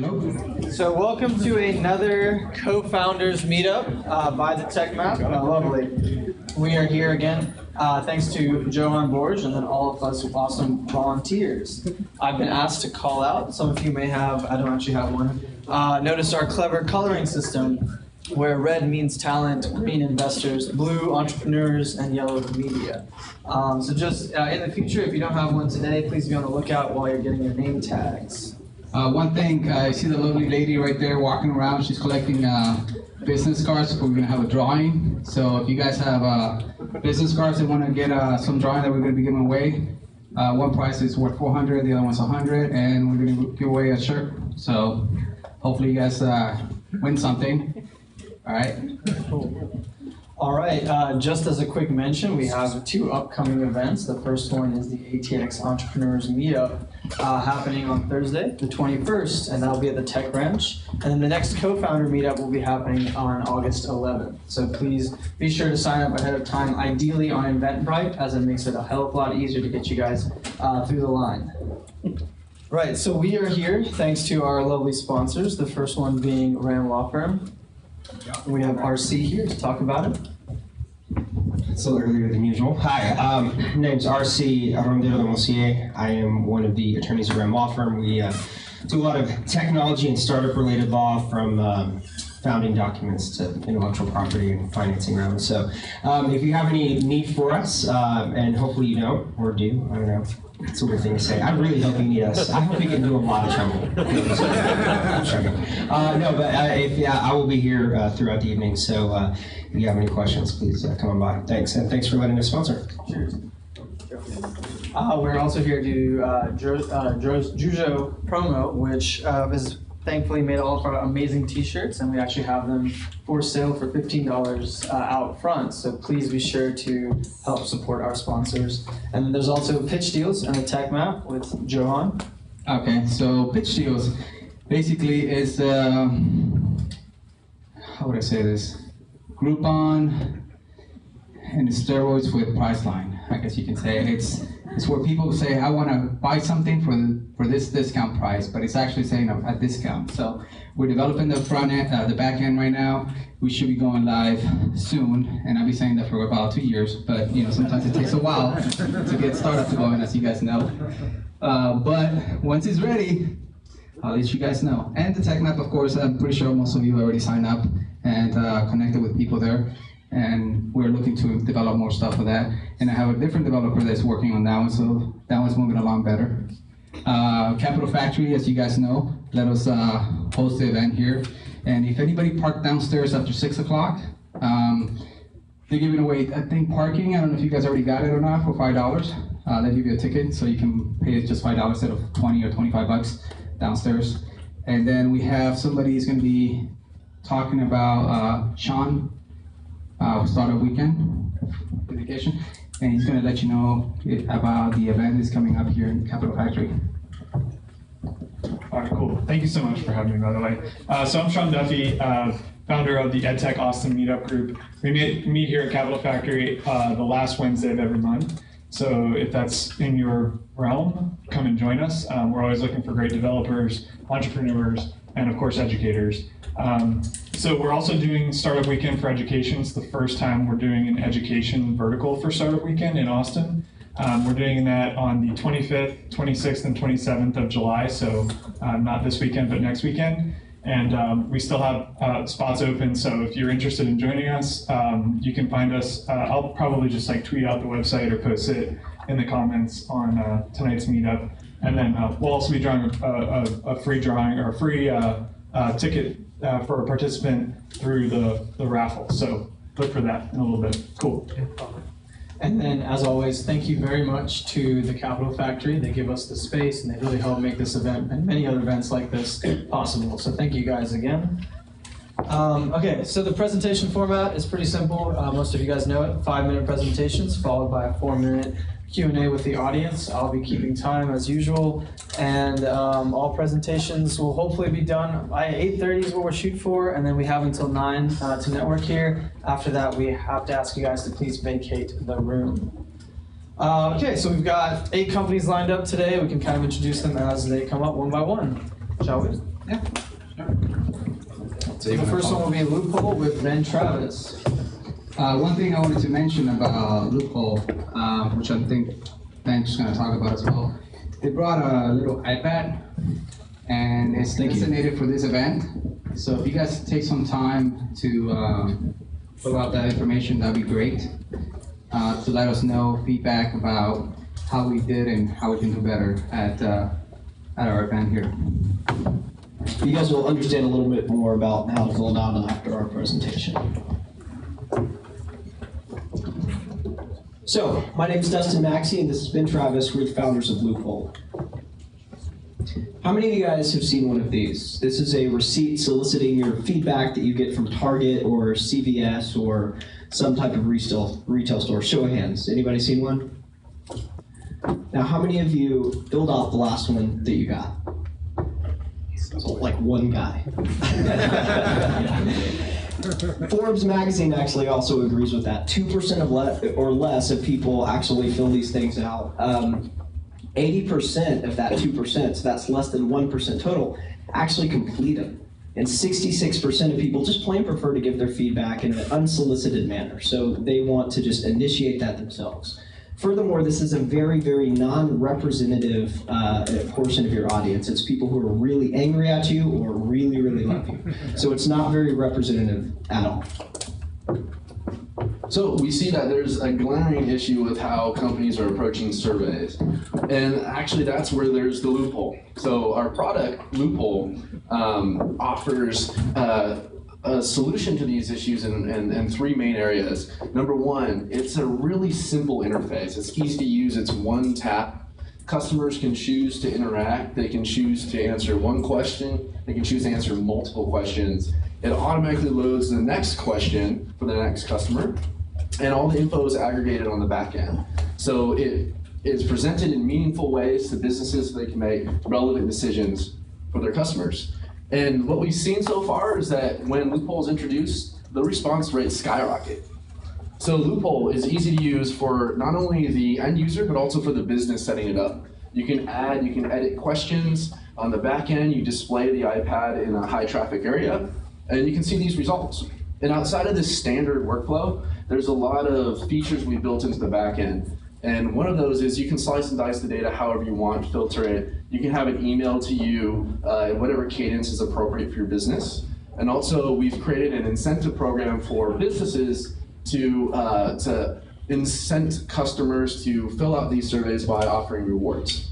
Hello. So welcome to another co-founders meetup by the TechMap. Lovely. We are here again thanks to Johan Borge and then all of us awesome volunteers. I've been asked to call out. Some of you may have, I don't actually have one, noticed our clever coloring system where red means talent, green investors, blue entrepreneurs, and yellow media. So just in the future, if you don't have one today, please be on the lookout while you're getting your name tags. One thing, I see the lovely lady right there walking around. She's collecting business cards. We're going to have a drawing. So if you guys have business cards that want to get some drawing that we're going to be giving away, one prize is worth $400, the other one's $100, and we're going to give away a shirt. So hopefully you guys win something. All right. All right, just as a quick mention, we have two upcoming events. The first one is the ATX Entrepreneurs Meetup happening on Thursday, the 21st, and that'll be at the Tech Ranch. And then the next co-founder meetup will be happening on August 11th. So please be sure to sign up ahead of time, ideally on Eventbrite, as it makes it a hell of a lot easier to get you guys through the line. Right, so we are here thanks to our lovely sponsors, the first one being Ram Law Firm. We have RC here to talk about it. It's a little earlier than usual. Hi, my name's RC Arondero. I am one of the attorneys at Ram Law Firm. We do a lot of technology and startup-related law, from founding documents to intellectual property and financing rounds. So if you have any need for us, and hopefully you don't, or do, I don't know. It's a weird thing to say. I really hope you need us. I hope we get into a lot of trouble. No, but I will be here throughout the evening. So if you have any questions, please come on by. Thanks, and thanks for letting us sponsor. Cheers. We're also here to do Jujo promo, which is thankfully made all of our amazing t-shirts, and we actually have them for sale for $15 out front. So please be sure to help support our sponsors. And then there's also pitch deals and a tech map with Johan. Okay, so pitch deals basically is, how would I say this? Groupon and steroids with Priceline, I guess you can say. It's where people say, I want to buy something for this discount price, but it's actually saying a discount. So we're developing the front end, the back end right now. We should be going live soon, and I'll be saying that for about 2 years, but sometimes it takes a while to get startups going, as you guys know. But once it's ready, I'll let you guys know. And the TechMap, of course, I'm pretty sure most of you already signed up and connected with people there. And we're looking to develop more stuff for that. And I have a different developer that's working on that one, so that one's moving along better. Capital Factory, as you guys know, let us host the event here. And if anybody parked downstairs after 6 o'clock, they're giving away, I think, parking. I don't know if you guys already got it or not, for $5. They give you a ticket, so you can pay just $5 instead of 20 or 25 bucks downstairs. And then we have somebody who's going to be talking about Sean. Startup weekend education, and he's going to let you know about the event that's coming up here in Capital Factory. All right, cool. Thank you so much for having me, by the way. So I'm Sean Duffy, founder of the EdTech Austin Meetup Group. We meet here at Capital Factory the last Wednesday of every month. So if that's in your realm, come and join us. We're always looking for great developers, entrepreneurs, and of course educators. So we're also doing Startup Weekend for Education. It's the first time we're doing an education vertical for Startup Weekend in Austin. We're doing that on the 25th, 26th, and 27th of July, so not this weekend, but next weekend. And we still have spots open, so if you're interested in joining us, you can find us. I'll probably just tweet out the website or post it in the comments on tonight's meetup. And then we'll also be drawing a free drawing, or a free ticket for a participant through the raffle. So look for that in a little bit. Cool. And then, as always, thank you very much to the Capital Factory. They give us the space, and they really help make this event and many other events like this possible. So thank you guys again. Okay, so the presentation format is pretty simple. Most of you guys know it. 5-minute presentations followed by a 4-minute Q&A with the audience. I'll be keeping time as usual, and all presentations will hopefully be done by 8:30 is what we're shooting for, and then we have until 9 to network here. After that, we have to ask you guys to please vacate the room. Okay, so we've got 8 companies lined up today. We can kind of introduce them as they come up one by one, shall we? Yeah, sure. So the first one will be Loophole with Ben Travis. One thing I wanted to mention about Loophole, which I think Ben's going to talk about as well, they brought a little iPad, and it's designated for this event. So if you guys take some time to fill out that information, that'd be great. To let us know feedback about how we did and how we can do better at our event here. You guys will understand a little bit more about how to fill it out after our presentation. So, my name is Dustin Maxey, and this is Ben Travis. We're the founders of Loophole. How many of you guys have seen one of these? This is a receipt soliciting your feedback that you get from Target or CVS or some type of retail store. Show of hands. Anybody seen one? Now, how many of you filled out the last one that you got? So, like one guy. Forbes magazine actually also agrees with that. 2% or less of people actually fill these things out. 80% of that 2%, so that's less than 1% total, actually complete them. And 66% of people just plain prefer to give their feedback in an unsolicited manner. So they want to just initiate that themselves. Furthermore, this is a very, very non-representative portion of your audience. It's people who are really angry at you or really, really love you. So it's not very representative at all. So we see that there's a glaring issue with how companies are approaching surveys. And actually that's where there's the loophole. So our product, Loophole, offers a solution to these issues in three main areas. Number one, it's a really simple interface. It's easy to use, it's one tap. Customers can choose to interact, they can choose to answer one question, they can choose to answer multiple questions. It automatically loads the next question for the next customer, and all the info is aggregated on the back end. So it is presented in meaningful ways to businesses so they can make relevant decisions for their customers. And what we've seen so far is that when Loophole is introduced, the response rates skyrocket. So Loophole is easy to use for not only the end user, but also for the business setting it up. You can edit questions on the back end, you display the iPad in a high traffic area, and you can see these results. And outside of this standard workflow, there's a lot of features we built into the back end. And one of those is you can slice and dice the data however you want, filter it. You can have it emailed to you in whatever cadence is appropriate for your business. And also, we've created an incentive program for businesses to incent customers to fill out these surveys by offering rewards.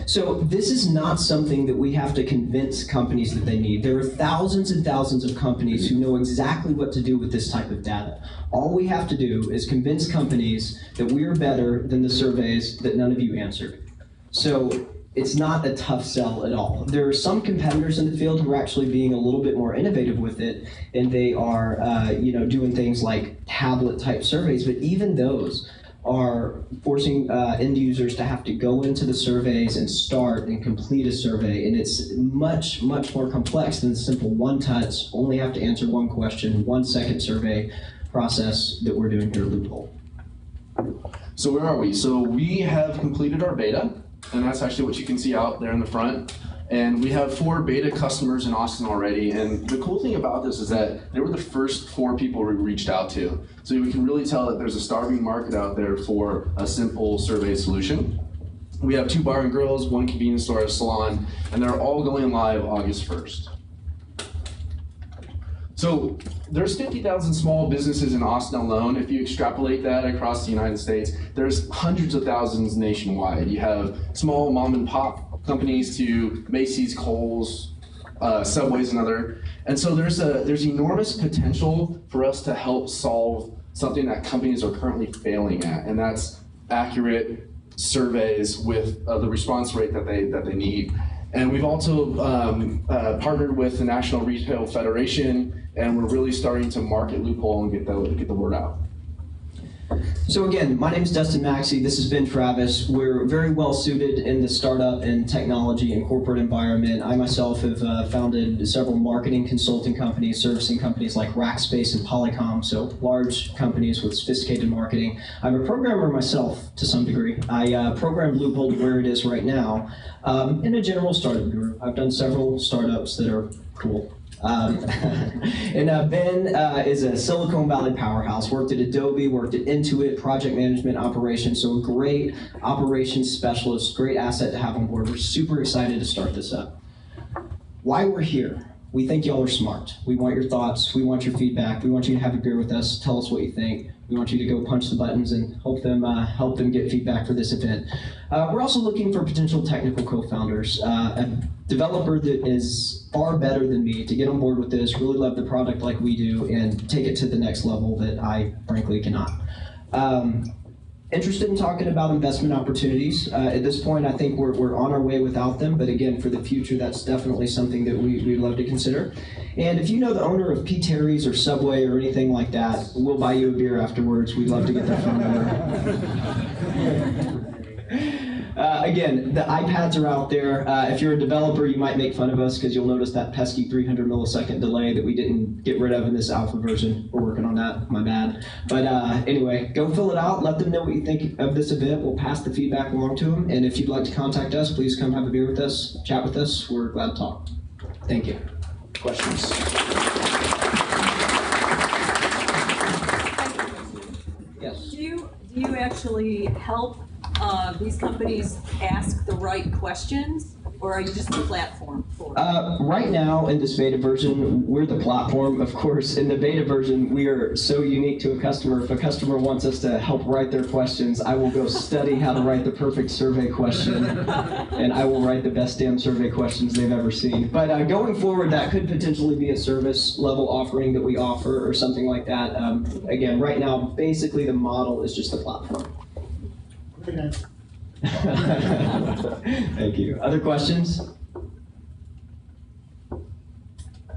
So this is not something that we have to convince companies that they need. There are thousands and thousands of companies who know exactly what to do with this type of data. All we have to do is convince companies that we are better than the surveys that none of you answered. So it's not a tough sell at all. There are some competitors in the field who are actually being a little bit more innovative with it, and they are doing things like tablet type surveys, but even those are forcing end users to have to go into the surveys and start and complete a survey. And it's much, much more complex than the simple one-touch, only have to answer one question, 1 second survey process that we're doing here at Loophole. So where are we? So we have completed our beta, and that's actually what you can see out there in the front. And we have 4 beta customers in Austin already. And the cool thing about this is that they were the first 4 people we reached out to. So we can really tell that there's a starving market out there for a simple survey solution. We have 2 bar and grills, 1 convenience store, a salon, and they're all going live August 1st. So there's 50,000 small businesses in Austin alone. If you extrapolate that across the United States, there's hundreds of thousands nationwide. You have small mom and pop companies to Macy's, Kohl's, Subway's, and other. And so there's enormous potential for us to help solve something that companies are currently failing at, and that's accurate surveys with the response rate that they need. And we've also partnered with the National Retail Federation, and we're really starting to market Loophole and get the word out. So again, my name is Dustin Maxey. This has been Travis. We're very well suited in the startup and technology and corporate environment. I myself have founded several marketing consulting companies, servicing companies like Rackspace and Polycom, so large companies with sophisticated marketing. I'm a programmer myself to some degree. I programmed Loophole to where it is right now in a general startup guru. I've done several startups that are cool. And Ben is a Silicon Valley powerhouse, worked at Adobe, worked at Intuit, project management operations, so a great operations specialist, great asset to have on board. We're super excited to start this up. Why we're here? We think y'all are smart. We want your thoughts, we want your feedback, we want you to have a beer with us, tell us what you think. We want you to go punch the buttons and help them get feedback for this event. We're also looking for potential technical co-founders. A developer that is far better than me to get on board with this, really love the product like we do, and take it to the next level that I frankly cannot. Interested in talking about investment opportunities. At this point, I think we're on our way without them, but again, for the future, that's definitely something that we'd love to consider. And if you know the owner of P. Terry's or Subway or anything like that, we'll buy you a beer afterwards. We'd love to get their phone number. Again, the iPads are out there. If you're a developer, you might make fun of us because you'll notice that pesky 300 millisecond delay that we didn't get rid of in this alpha version. We're working on that, my bad. But anyway, go fill it out. Let them know what you think of this event. We'll pass the feedback along to them. And if you'd like to contact us, please come have a beer with us, chat with us. We're glad to talk. Thank you. Questions? Yes. Do you actually help these companies ask the right questions, or are you just the platform for it? Right now, in this beta version, we're the platform, of course. In the beta version, we are so unique to a customer. If a customer wants us to help write their questions, I will go study how to write the perfect survey question, and I will write the best damn survey questions they've ever seen. But going forward, that could potentially be a service level offering that we offer or something like that. Again, right now, basically the model is just the platform. Thank you. Other questions?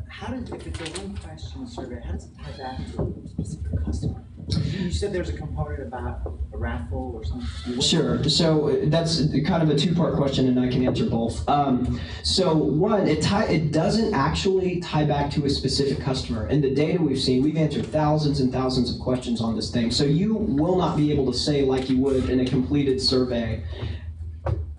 How does, if it's a one-question survey, how does it tie back to a specific customer? You said there's a component about a raffle or something. Sure. So that's kind of a two-part question, and I can answer both. So one, it doesn't actually tie back to a specific customer. In the data we've seen, we've answered thousands and thousands of questions on this thing. So you will not be able to say, like you would in a completed survey,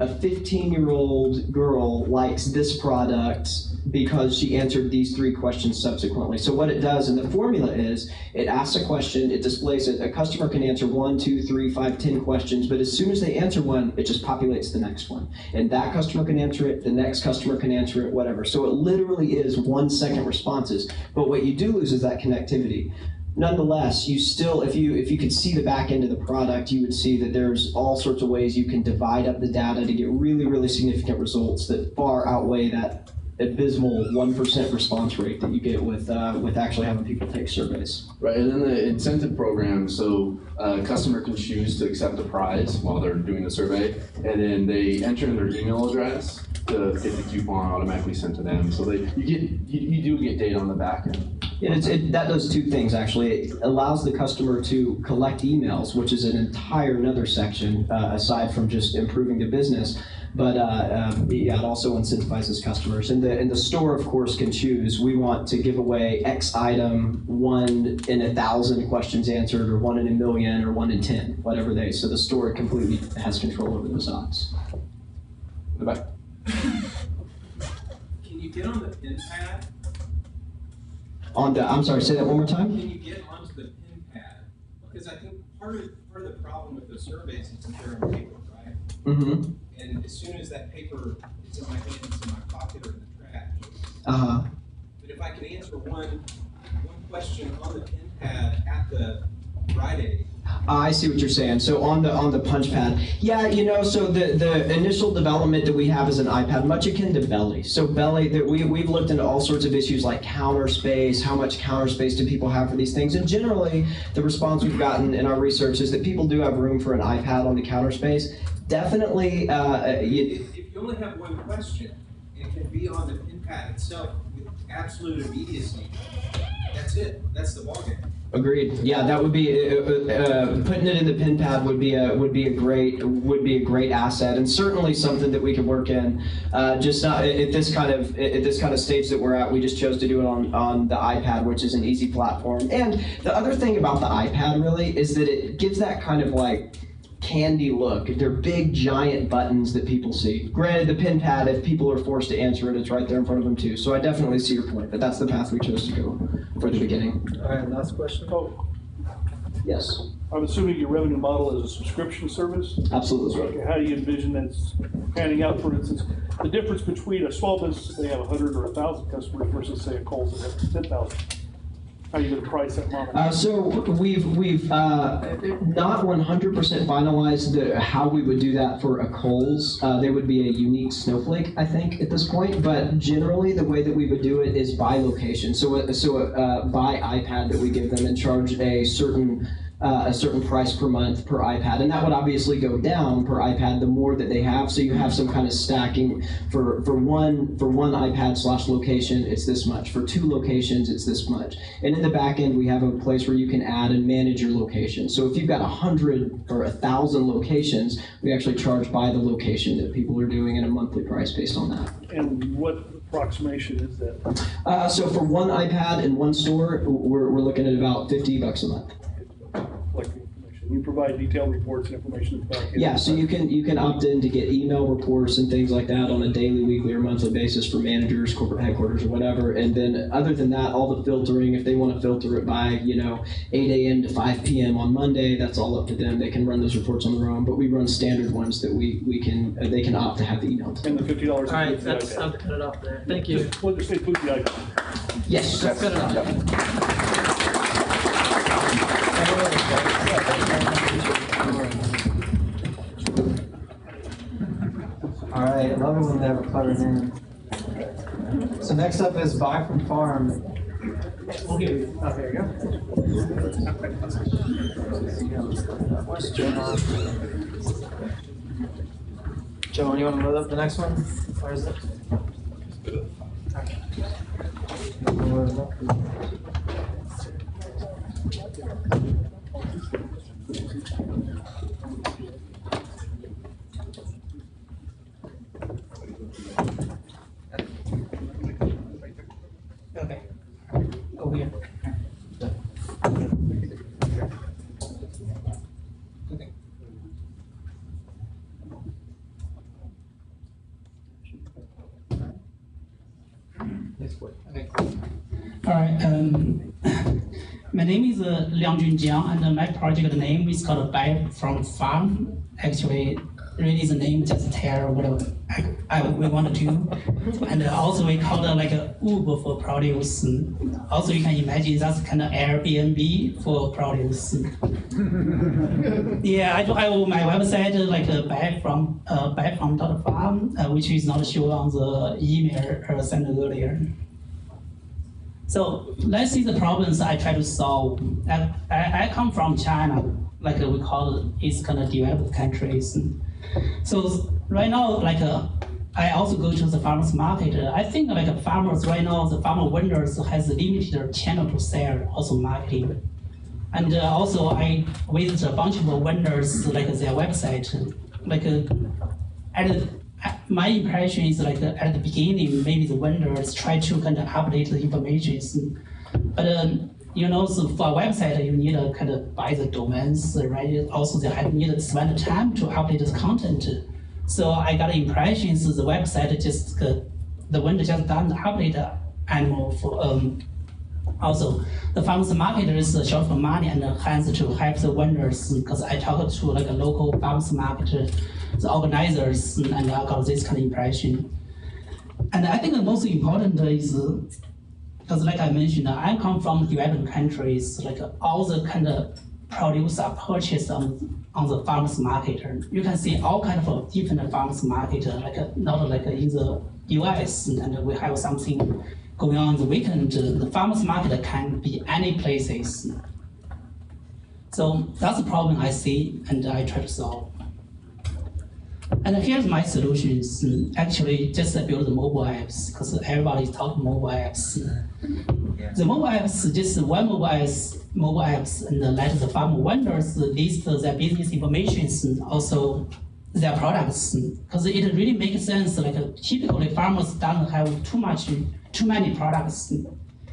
a 15-year-old girl likes this product because she answered these 3 questions subsequently. So what it does, and the formula is, it asks a question, it displays it. A customer can answer 1, 2, 3, 5, 10 questions, but as soon as they answer one, it just populates the next one. And that customer can answer it, the next customer can answer it, whatever. So it literally is 1-second responses. But what you do lose is that connectivity. Nonetheless, you still, if you could see the back end of the product, you would see that there's all sorts of ways you can divide up the data to get really, really significant results that far outweigh that abysmal 1% response rate that you get with actually having people take surveys. Right, and then the incentive program, so a customer can choose to accept a prize while they're doing the survey, and then they enter in their email address to get the coupon automatically sent to them. So you do get data on the back end. Yeah, that does 2 things, actually. It allows the customer to collect emails, which is an entire another section, aside from just improving the business. But yeah, it also incentivizes customers. And the store, of course, can choose. We want to give away X item, 1 in 1,000 questions answered, or 1 in 1,000,000, or 1 in 10, whatever they. So the store completely has control over those odds. In the back. Can you get on the pin pad? I'm sorry, say that one more time? Can you get onto the pin pad? Because I think part of the problem with the surveys is that they're on paper, right? Mm-hmm. And as soon as that paper is in my hand, it's in my pocket or in the trash. Uh-huh. But if I can answer one question on the pin pad at the Rite Aid. I see what you're saying. So on the punch pad, yeah, so the initial development that we have is an iPad, much akin to Belly. So Belly, we've looked into all sorts of issues like counter space, how much counter space do people have for these things, and generally the response we've gotten in our research is that people do have room for an iPad on the counter space. Definitely, If you only have one question and can be on the pin pad itself with absolute immediacy, that's it. That's the ballgame. Agreed. Yeah, that would be putting it in the pin pad would be a great asset, and certainly something that we could work in. Just not at this kind of stage that we're at. We just chose to do it on the iPad, which is an easy platform. And the other thing about the iPad really is that it gives that kind of like candy look. They're big, giant buttons that people see. Granted, the pin pad, if people are forced to answer it, it's right there in front of them too. So I definitely see your point, but that's the path we chose to go for the beginning. All right, last question. Oh, Yes, I'm assuming your revenue model is a subscription service? absolutely. Okay, how do you envision that's panning out? For instance, the difference between a small business, if they have 100 or 1,000 customers versus say a Kohl's that has 10,000. How are you going to price that model? So we've not 100% finalized how we would do that for a Kohl's. There would be a unique snowflake, I think, at this point. But generally, the way that we would do it is by location. So by iPad that we give them and charge a certain price per month per iPad, and that would obviously go down per iPad the more that they have. So you have some kind of stacking for one iPad / location, it's this much. For 2 locations, it's this much. And in the back end, we have a place where you can add and manage your location. So if you've got 100 or 1,000 locations, we actually charge by the location that people are doing at a monthly price based on that. And what approximation is that? So for one iPad in one store, we're looking at about $50 a month. Like the information. You provide detailed reports and information at the back end. Yeah, so you can opt in to get email reports and things like that on a daily, weekly, or monthly basis for managers, corporate headquarters, or whatever. And then other than that, all the filtering, if they want to filter it by 8 a.m. to 5 p.m. on Monday, that's all up to them. They can run those reports on their own, but we run standard ones that they can opt to have the email. And the $50. All right, I'll cut it off there. Thank you. We'll just include the iPad. Yes. That's good enough. All right, I love it when they have a clever name. So next up is Buy from Farm. We'll give you. Oh, there you go. Where's Joe? Joe, you want to load up the next one? Where is it? Okay. Over here. All right. My name is Liang Junjiang, and my project name is called Buy from Farm. Actually, really the name just tell what we want to do. And also we call it like a Uber for produce. Also you can imagine that's kind of Airbnb for produce. Yeah, I do have my website like buyfrom.farm, which is not shown on the email I sent earlier. So let's see the problems I try to solve. I come from China, like we call it, it's kind of developed countries. So right now, I also go to the farmers market. I think farmers right now, the farmer vendors has limited channel to sell, also marketing. And also I visit a bunch of vendors, their website. My impression is at the beginning, maybe the vendors try to kind of update the information. But so for a website, you need to kind of buy the domains, right? Also, they need to spend time to update the content. So I got the impression the website the vendor just done update anymore for. Also, the farmers market is short for money and hence to help the vendors, because I talked to a local farmers market, the organizers, and I got this kind of impression. And I think the most important is, because like I mentioned, I come from developing countries, all the kind of produce are purchased on the farmers market. You can see all kind of different farmers market, not like in the US, and we have something going on the weekend. The farmers market can be any places. So that's the problem I see and I try to solve. And here's my solutions. Actually, just build the mobile apps, because everybody's talking mobile apps. The mobile apps, just one mobile apps, and let the farm vendors list their business information and also their products. Because it really makes sense. Like typically, farmers don't have too many products.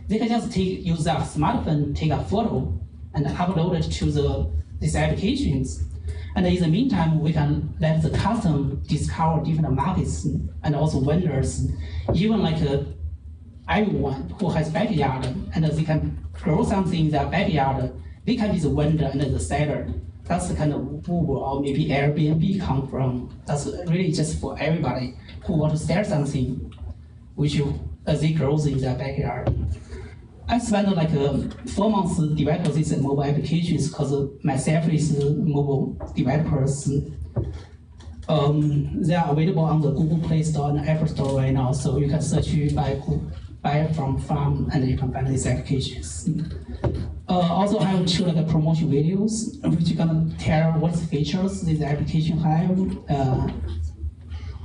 They can just use their smartphone, take a photo, and upload it to these applications. And in the meantime, we can let the customer discover different markets and also vendors, even like everyone who has backyard and they can grow something in their backyard, they can be the vendor and the seller. That's the kind of Uber or maybe Airbnb come from. That's really just for everybody who want to sell something, which they grow in their backyard. I spent like 4 months developing these mobile applications because myself is mobile developers. They are available on the Google Play Store and Apple Store right now, so you can search buy from farm and you can find these applications. Also, I have two like promotion videos, which are gonna tell what features this application have.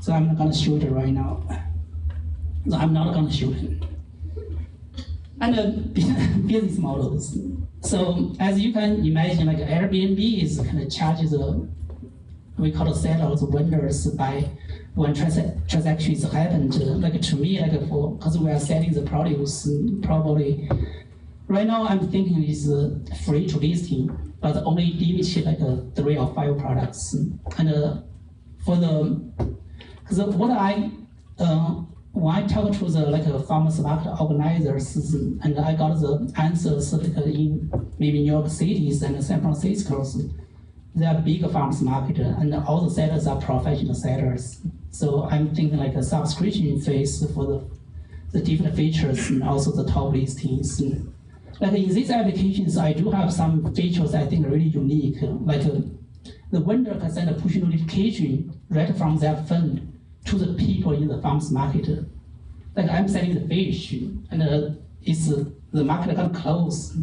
So I'm not gonna show it right now. No, I'm not gonna show it. And business models. So as you can imagine, like Airbnb is kind of charges we call the sellers, vendors by when transactions happened. Like to me, like because we are selling the produce, probably right now I'm thinking is free to listing, but only limited like 3 or 5 products. And for because what when I talked to the farmers market organizers, and I got the answers in maybe New York cities and San Francisco, they are big farmers market, and all the sellers are professional sellers. So I'm thinking like a subscription phase for the different features and also the top listings. Like in these applications, I do have some features I think are really unique. Like the vendor can send a push notification right from their phone to the people in the farmers market. Like I'm selling the fish, and the market got closed.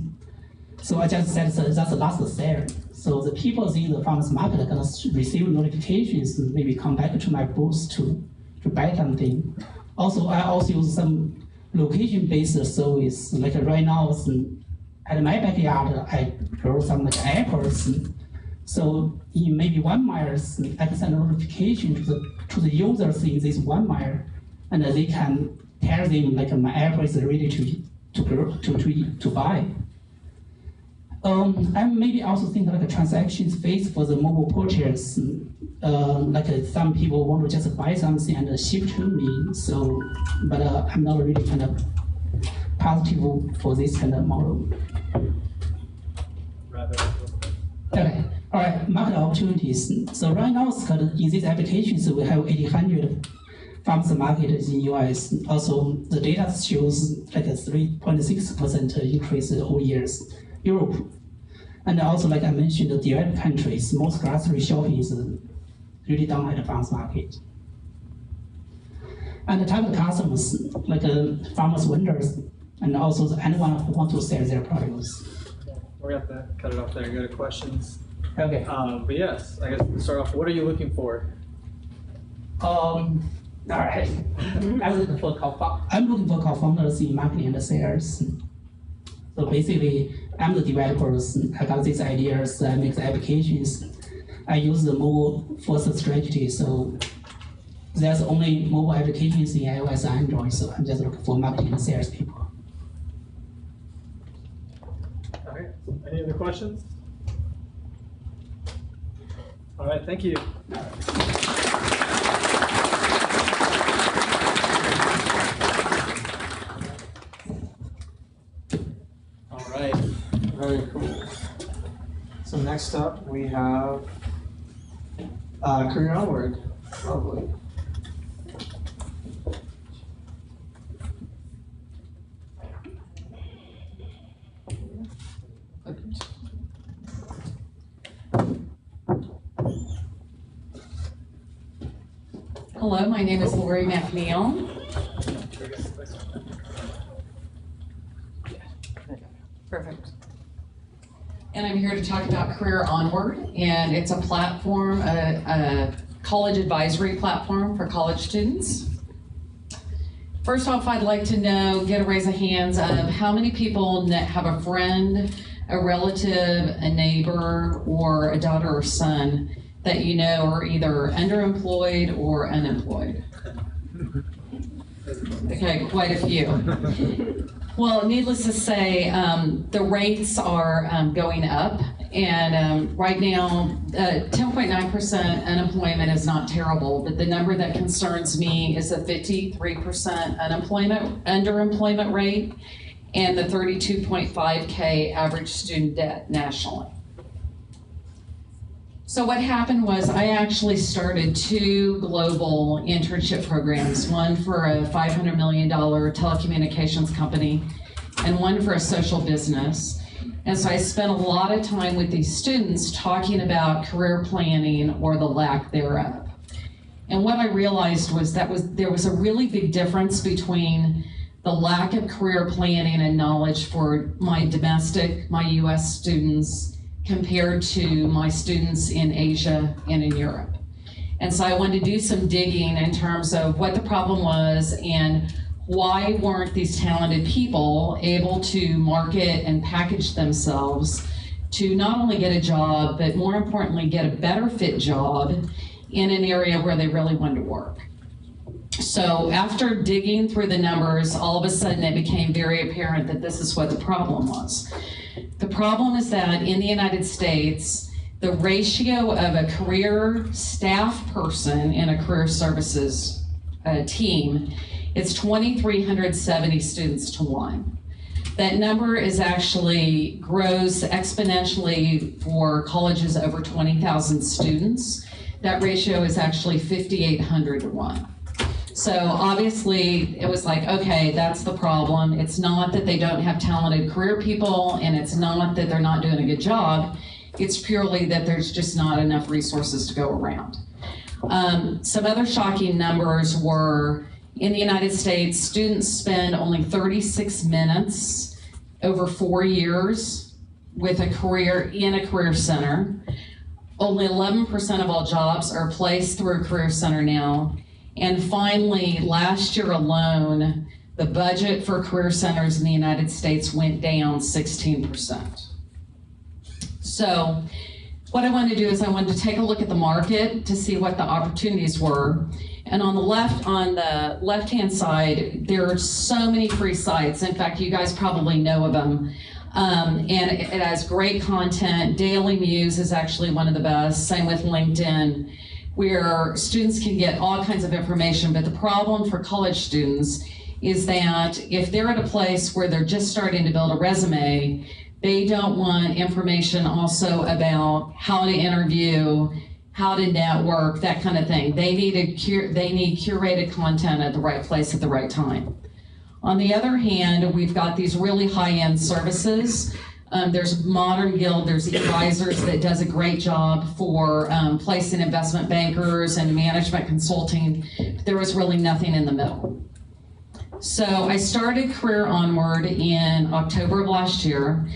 So I just said that's the last sale. So the people in the farmers market are gonna receive notifications, and maybe come back to my booth to buy something. Also, I also use some location-based service. Like right now, at my backyard, I grow some like apples. So in maybe 1 mile, I can send a notification to the users in this 1 mile, and they can tell them like my apple is ready to buy. I maybe also think like a transactions phase for the mobile purchase. Like some people want to just buy something and ship to me. So, but I'm not really kind of positive for this kind of model. Okay. All right, market opportunities. So right now, in these applications, we have 800 farmers markets in US. Also, the data shows like a 3.6% increase all years. Europe, and also like I mentioned, the developed countries, most grocery shopping is really done at the farmers market. And the type of customers, like farmers, vendors, and also anyone who want to sell their produce. We're going to have to cut it off there and go to questions. Okay. But yes, I guess to start off, what are you looking for? All right. I'm looking for co-founders in marketing and sales. So basically, I'm the developers. I got these ideas. I make the applications. I use the mobile first strategy. So there's only mobile applications in iOS and Android. So I'm just looking for marketing and sales people. Okay. Any other questions? All right. Thank you. Right, very cool. So next up we have Career Onward. Lovely. Hello, my name is Lori McNeil. Perfect. And I'm here to talk about Career Onward, and it's a platform, a college advisory platform for college students. First off, I'd like to know, get a raise of hands of how many people have a friend, a relative, a neighbor, or a daughter or son that you know are either underemployed or unemployed? Okay, quite a few. Well, needless to say, the rates are going up, and right now, 10.9% unemployment is not terrible, but the number that concerns me is the 53% underemployment rate and the 32.5K average student debt nationally. So what happened was I actually started 2 global internship programs, one for a $500 million telecommunications company and one for a social business. And so I spent a lot of time with these students talking about career planning or the lack thereof. And what I realized was there was a really big difference between the lack of career planning and knowledge for my US students compared to my students in Asia and in Europe. And so I wanted to do some digging in terms of what the problem was and why weren't these talented people able to market and package themselves to not only get a job, but more importantly, get a better fit job in an area where they really wanted to work. So after digging through the numbers, all of a sudden it became very apparent that this is what the problem was. The problem is that in the United States, the ratio of a career staff person in a career services team, it's 2,370 students to 1. That number is actually grows exponentially for colleges over 20,000 students. That ratio is actually 5,800 to 1. So obviously it was like, okay, that's the problem. It's not that they don't have talented career people, and it's not that they're not doing a good job. It's purely that there's just not enough resources to go around. Some other shocking numbers were, in the United States, students spend only 36 minutes over 4 years with a career in a career center. Only 11% of all jobs are placed through a career center now. And finally, last year alone, the budget for career centers in the United States went down 16%. So what I wanted to do is I wanted to take a look at the market to see what the opportunities were. And on the left-hand side, there are so many free sites. In fact, you guys probably know of them. And it has great content. Daily Muse is actually one of the best. Same with LinkedIn, where students can get all kinds of information. But the problem for college students is that if they're at a place where they're just starting to build a resume, they don't want information also about how to interview, how to network, that kind of thing. They need curated content at the right place at the right time. On the other hand, we've got these really high-end services. There's Modern Guild, there's Advisors that does a great job for placing investment bankers and management consulting. There was really nothing in the middle. So I started Career Onward in October of last year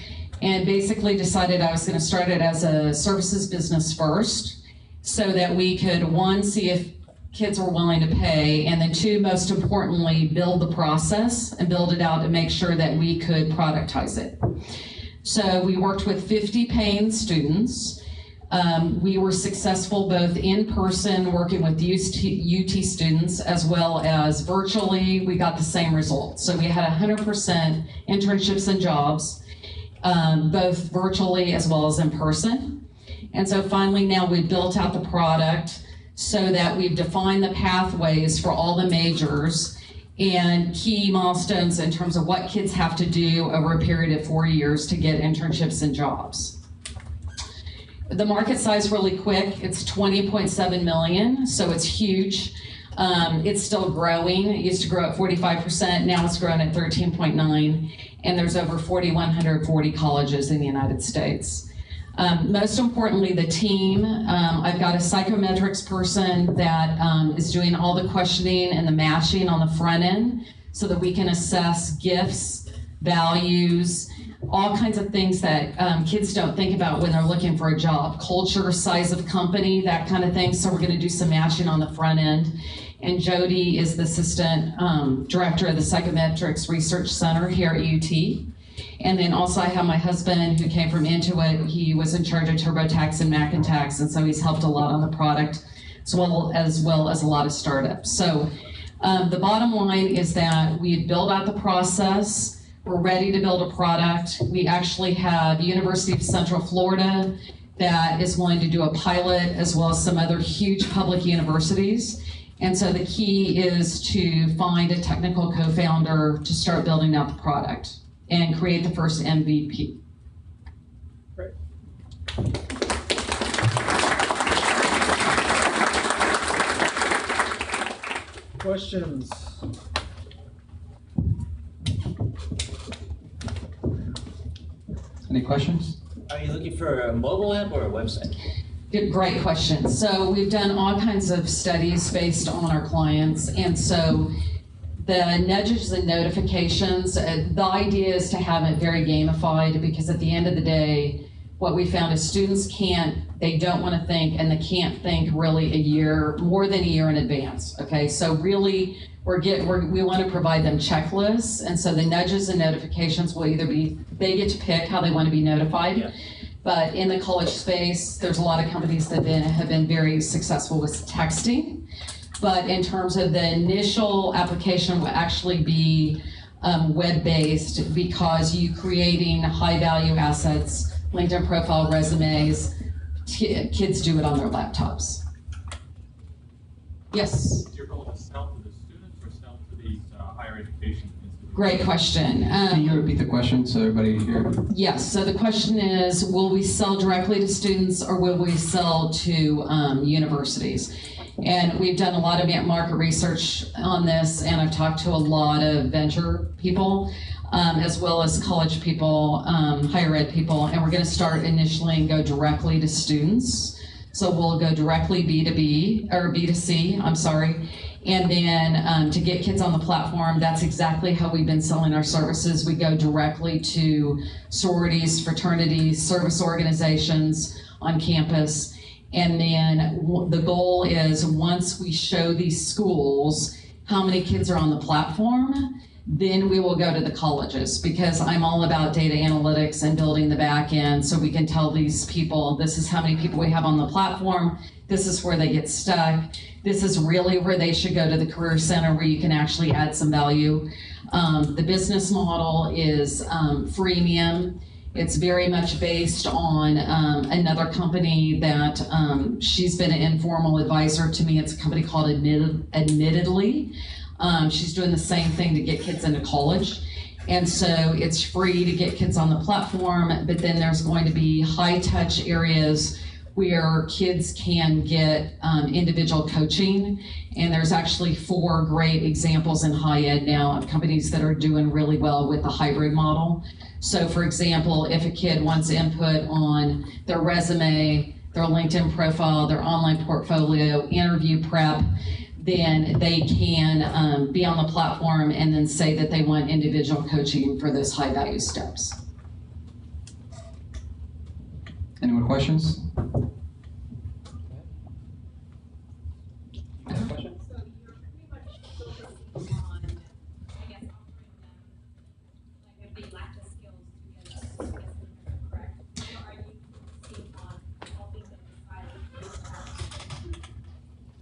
and basically decided I was going to start it as a services business first so that we could, one, see if kids were willing to pay, and then two, most importantly, build the process and build it out to make sure that we could productize it. So we worked with 50 paying students. We were successful both in person, working with UT students, as well as virtually. We got the same results. So we had 100% internships and jobs, both virtually as well as in person. And so finally now we've built out the product so that we've defined the pathways for all the majors and key milestones in terms of what kids have to do over a period of 4 years to get internships and jobs. The market size really quick, it's 20.7 million, so it's huge. It's still growing. It used to grow at 45%, now it's grown at 13.9, and there's over 4,140 colleges in the United States. Most importantly, the team. I've got a psychometrics person that is doing all the questioning and the matching on the front end so that we can assess gifts, values, all kinds of things that kids don't think about when they're looking for a job. Culture, size of company, that kind of thing. So we're going to do some matching on the front end. and Jody is the assistant director of the Psychometrics Research Center here at UT. And then also I have my husband who came from Intuit. He was in charge of TurboTax and Macintax, and so he's helped a lot on the product as well as a lot of startups. So the bottom line is that we built out the process. We're ready to build a product. We actually have University of Central Florida that is going to do a pilot, as well as some other huge public universities. And so the key is to find a technical co-founder to start building out the product and create the first MVP. Great. Questions? Any questions? Are you looking for a mobile app or a website? Good, great question. So we've done all kinds of studies based on our clients, and so the nudges and notifications, the idea is to have it very gamified, because at the end of the day, what we found is students they don't want to think, and they can't think really more than a year in advance, okay? So really, we want to provide them checklists, and so the nudges and notifications will either be, they get to pick how they want to be notified. Yeah. But in the college space, there's a lot of companies that have been very successful with texting. But in terms of the initial application will actually be web-based, because you creating high-value assets, LinkedIn profile, resumes, kids do it on their laptops. Yes? Is your goal to sell to the students or sell to these higher education institutions? Great question. Can you repeat the question so everybody here? Yes, so the question is, will we sell directly to students or will we sell to universities? And we've done a lot of market research on this, and I've talked to a lot of venture people, as well as college people, higher ed people, and we're going to start initially and go directly to students. So we'll go directly B2B, or B2C, I'm sorry. And then to get kids on the platform, that's exactly how we've been selling our services. We go directly to sororities, fraternities, service organizations on campus. And then the goal is, once we show these schools how many kids are on the platform, then we will go to the colleges, because I'm all about data analytics and building the back end, so we can tell these people, this is how many people we have on the platform, this is where they get stuck, this is really where they should go to the Career Center, where you can actually add some value. The business model is freemium. It's very much based on another company that she's been an informal advisor to me. It's a company called Admittedly. She's doing the same thing to get kids into college. And so it's free to get kids on the platform, but then there's going to be high touch areas where kids can get individual coaching. And there's actually 4 great examples in high ed now of companies that are doing really well with the hybrid model. So for example, if a kid wants input on their resume, their LinkedIn profile, their online portfolio, interview prep, then they can be on the platform and then say that they want individual coaching for those high value steps. Any more questions?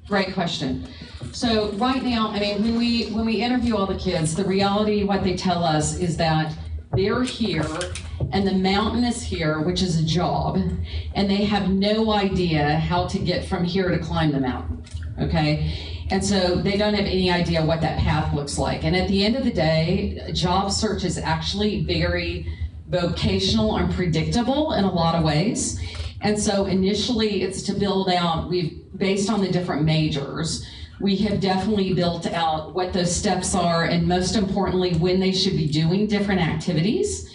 Great question. So right now, I mean, when we interview all the kids, the reality, what they tell us is that they're here and the mountain is here, which is a job, and they have no idea how to get from here to climb the mountain, okay? And so they don't have any idea what that path looks like. And at the end of the day, job search is actually very vocational and predictable in a lot of ways. And so initially it's to build out, based on the different majors, we have definitely built out what those steps are, and most importantly, when they should be doing different activities.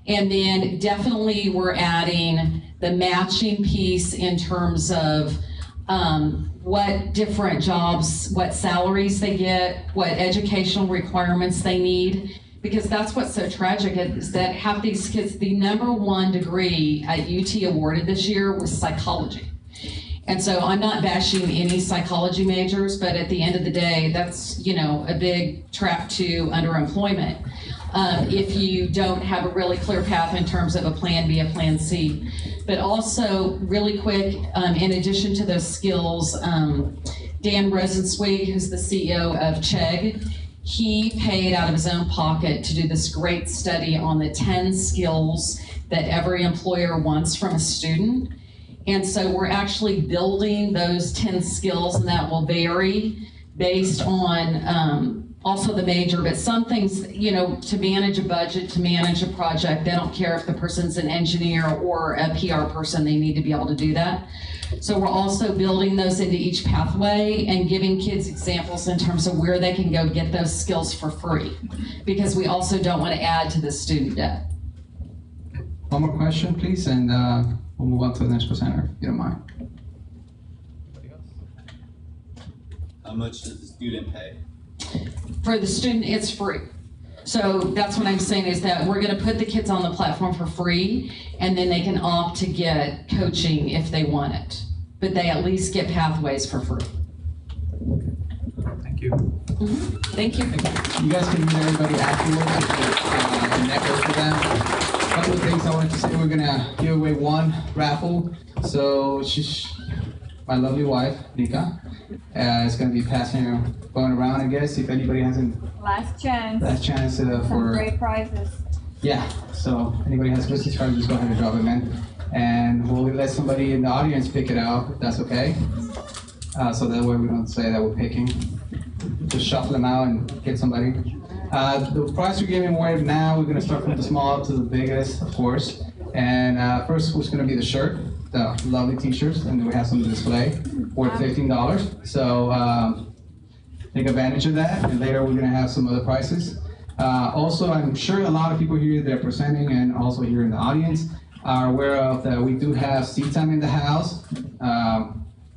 And then definitely we're adding the matching piece in terms of what different jobs, what salaries they get, what educational requirements they need. Because that's what's so tragic, is that half these kids, the #1 degree at UT awarded this year was psychology. And so I'm not bashing any psychology majors, but at the end of the day, that's, a big trap to underemployment. If you don't have a really clear path in terms of a plan B, a plan C. But also, really quick, in addition to those skills, Dan Rosenzweig, who's the CEO of Chegg, he paid out of his own pocket to do this great study on the 10 skills that every employer wants from a student. And so we're actually building those 10 skills, and that will vary based on also the major, but some things, to manage a budget, to manage a project, they don't care if the person's an engineer or a PR person, they need to be able to do that. So we're also building those into each pathway and giving kids examples in terms of where they can go get those skills for free, because we also don't want to add to the student debt. One more question, please, and we'll move on to the next presenter, if you don't mind. How much does the student pay? For the student, it's free. So that's what I'm saying, is that we're going to put the kids on the platform for free, and then they can opt to get coaching if they want it. But they at least get pathways for free. Thank you. Mm-hmm. Thank you. You guys can meet everybody afterwards and network with them. A couple of things I wanted to say. We're going to give away one raffle. So my lovely wife, Nika, is going to be going around, I guess, if anybody hasn't. Last chance. Last chance Some for. great prizes. Yeah, so anybody has business cards, just go ahead and drop them in. And we'll let somebody in the audience pick it out, if that's okay. So that way we don't say that we're picking. Just shuffle them out and get somebody. The prize we're giving away now, we're going to start from the small to the biggest, of course. And first was going to be the shirt, the lovely t-shirts, and then we have some to display worth $15. So take advantage of that, and later we're going to have some other prizes. Also, I'm sure a lot of people here that are presenting and also here in the audience are aware of that we do have seat time in the house.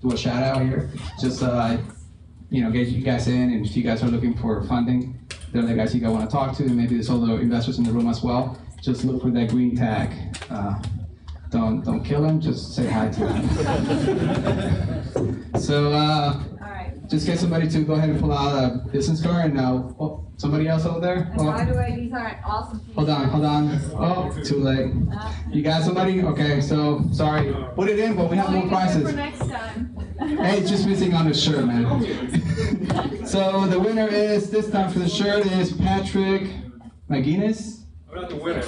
Do a shout out here, just get you guys in, and if you guys are looking for funding, they're the guys you guys want to talk to, and maybe there's other investors in the room as well. Just look for that green tag. Don't kill them, just say hi to them. So just get somebody to go ahead and pull out a business card, and somebody else over there? And by the way, these are awesome t-shirts. Hold on. Oh, too late. You got somebody? Okay, so sorry. Put it in, but we have more prizes. For next time. Hey, it's just missing on the shirt, man. So the winner is, this time for the shirt, is Patrick McGuinness. I'm not the winner.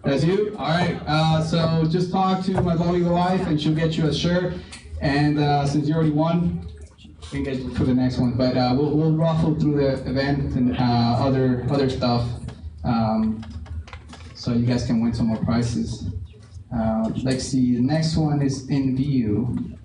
That's you? All right. So just talk to my lovely wife, and she'll get you a shirt. And since you already won, we can get you for the next one. But we'll ruffle through the event and other stuff, so you guys can win some more prizes. Let's see. The next one is in view.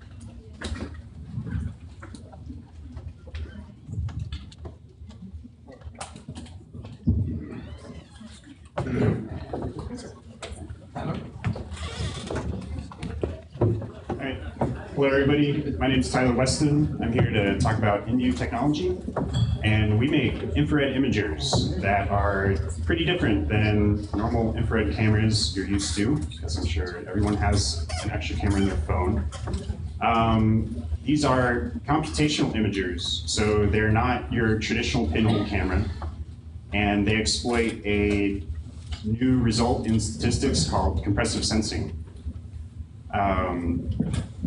Hello everybody, my name is Tyler Weston. I'm here to talk about InView technology, and we make infrared imagers that are pretty different than normal infrared cameras you're used to, because I'm sure everyone has an extra camera in their phone. These are computational imagers, so they're not your traditional pinhole camera, and they exploit a new result in statistics called compressive sensing.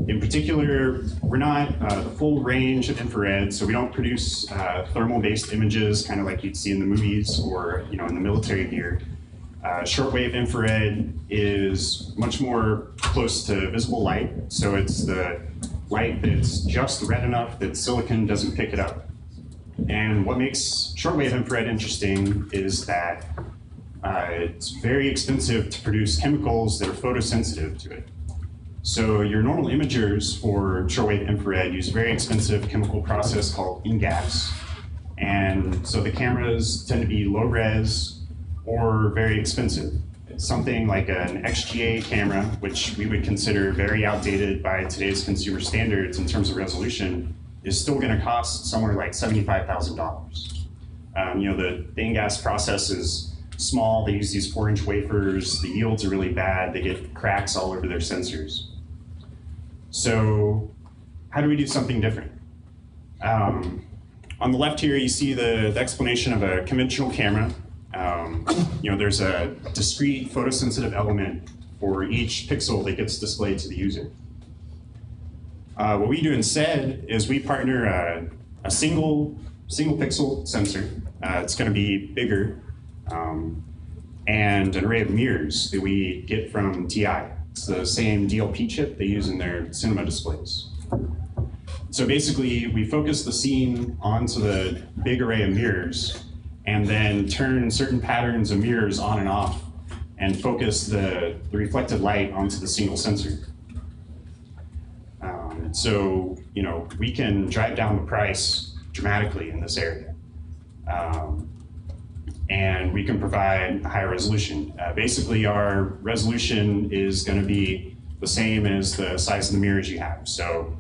In particular, we're not the full range of infrared, so we don't produce thermal-based images, kind of like you'd see in the movies or in the military gear. Shortwave infrared is much more close to visible light, so it's the light that's just red enough that silicon doesn't pick it up. And what makes shortwave infrared interesting is that it's very expensive to produce chemicals that are photosensitive to it. So your normal imagers for shortwave infrared use a very expensive chemical process called InGaAs. And so the cameras tend to be low res or very expensive. Something like an XGA camera, which we would consider very outdated by today's consumer standards in terms of resolution, is still going to cost somewhere like $75,000. The InGaAs process is small. They use these 4-inch wafers. The yields are really bad. They get cracks all over their sensors. So how do we do something different? On the left here, you see the explanation of a conventional camera. There's a discrete photosensitive element for each pixel that gets displayed to the user. What we do instead is we partner a single pixel sensor. It's going to be bigger, and an array of mirrors that we get from TI. It's the same DLP chip they use in their cinema displays. So basically, we focus the scene onto the big array of mirrors, and then turn certain patterns of mirrors on and off, and focus the reflected light onto the single sensor. So, we can drive down the price dramatically in this area. And we can provide higher resolution. Basically, our resolution is going to be the same as the size of the mirrors you have. So,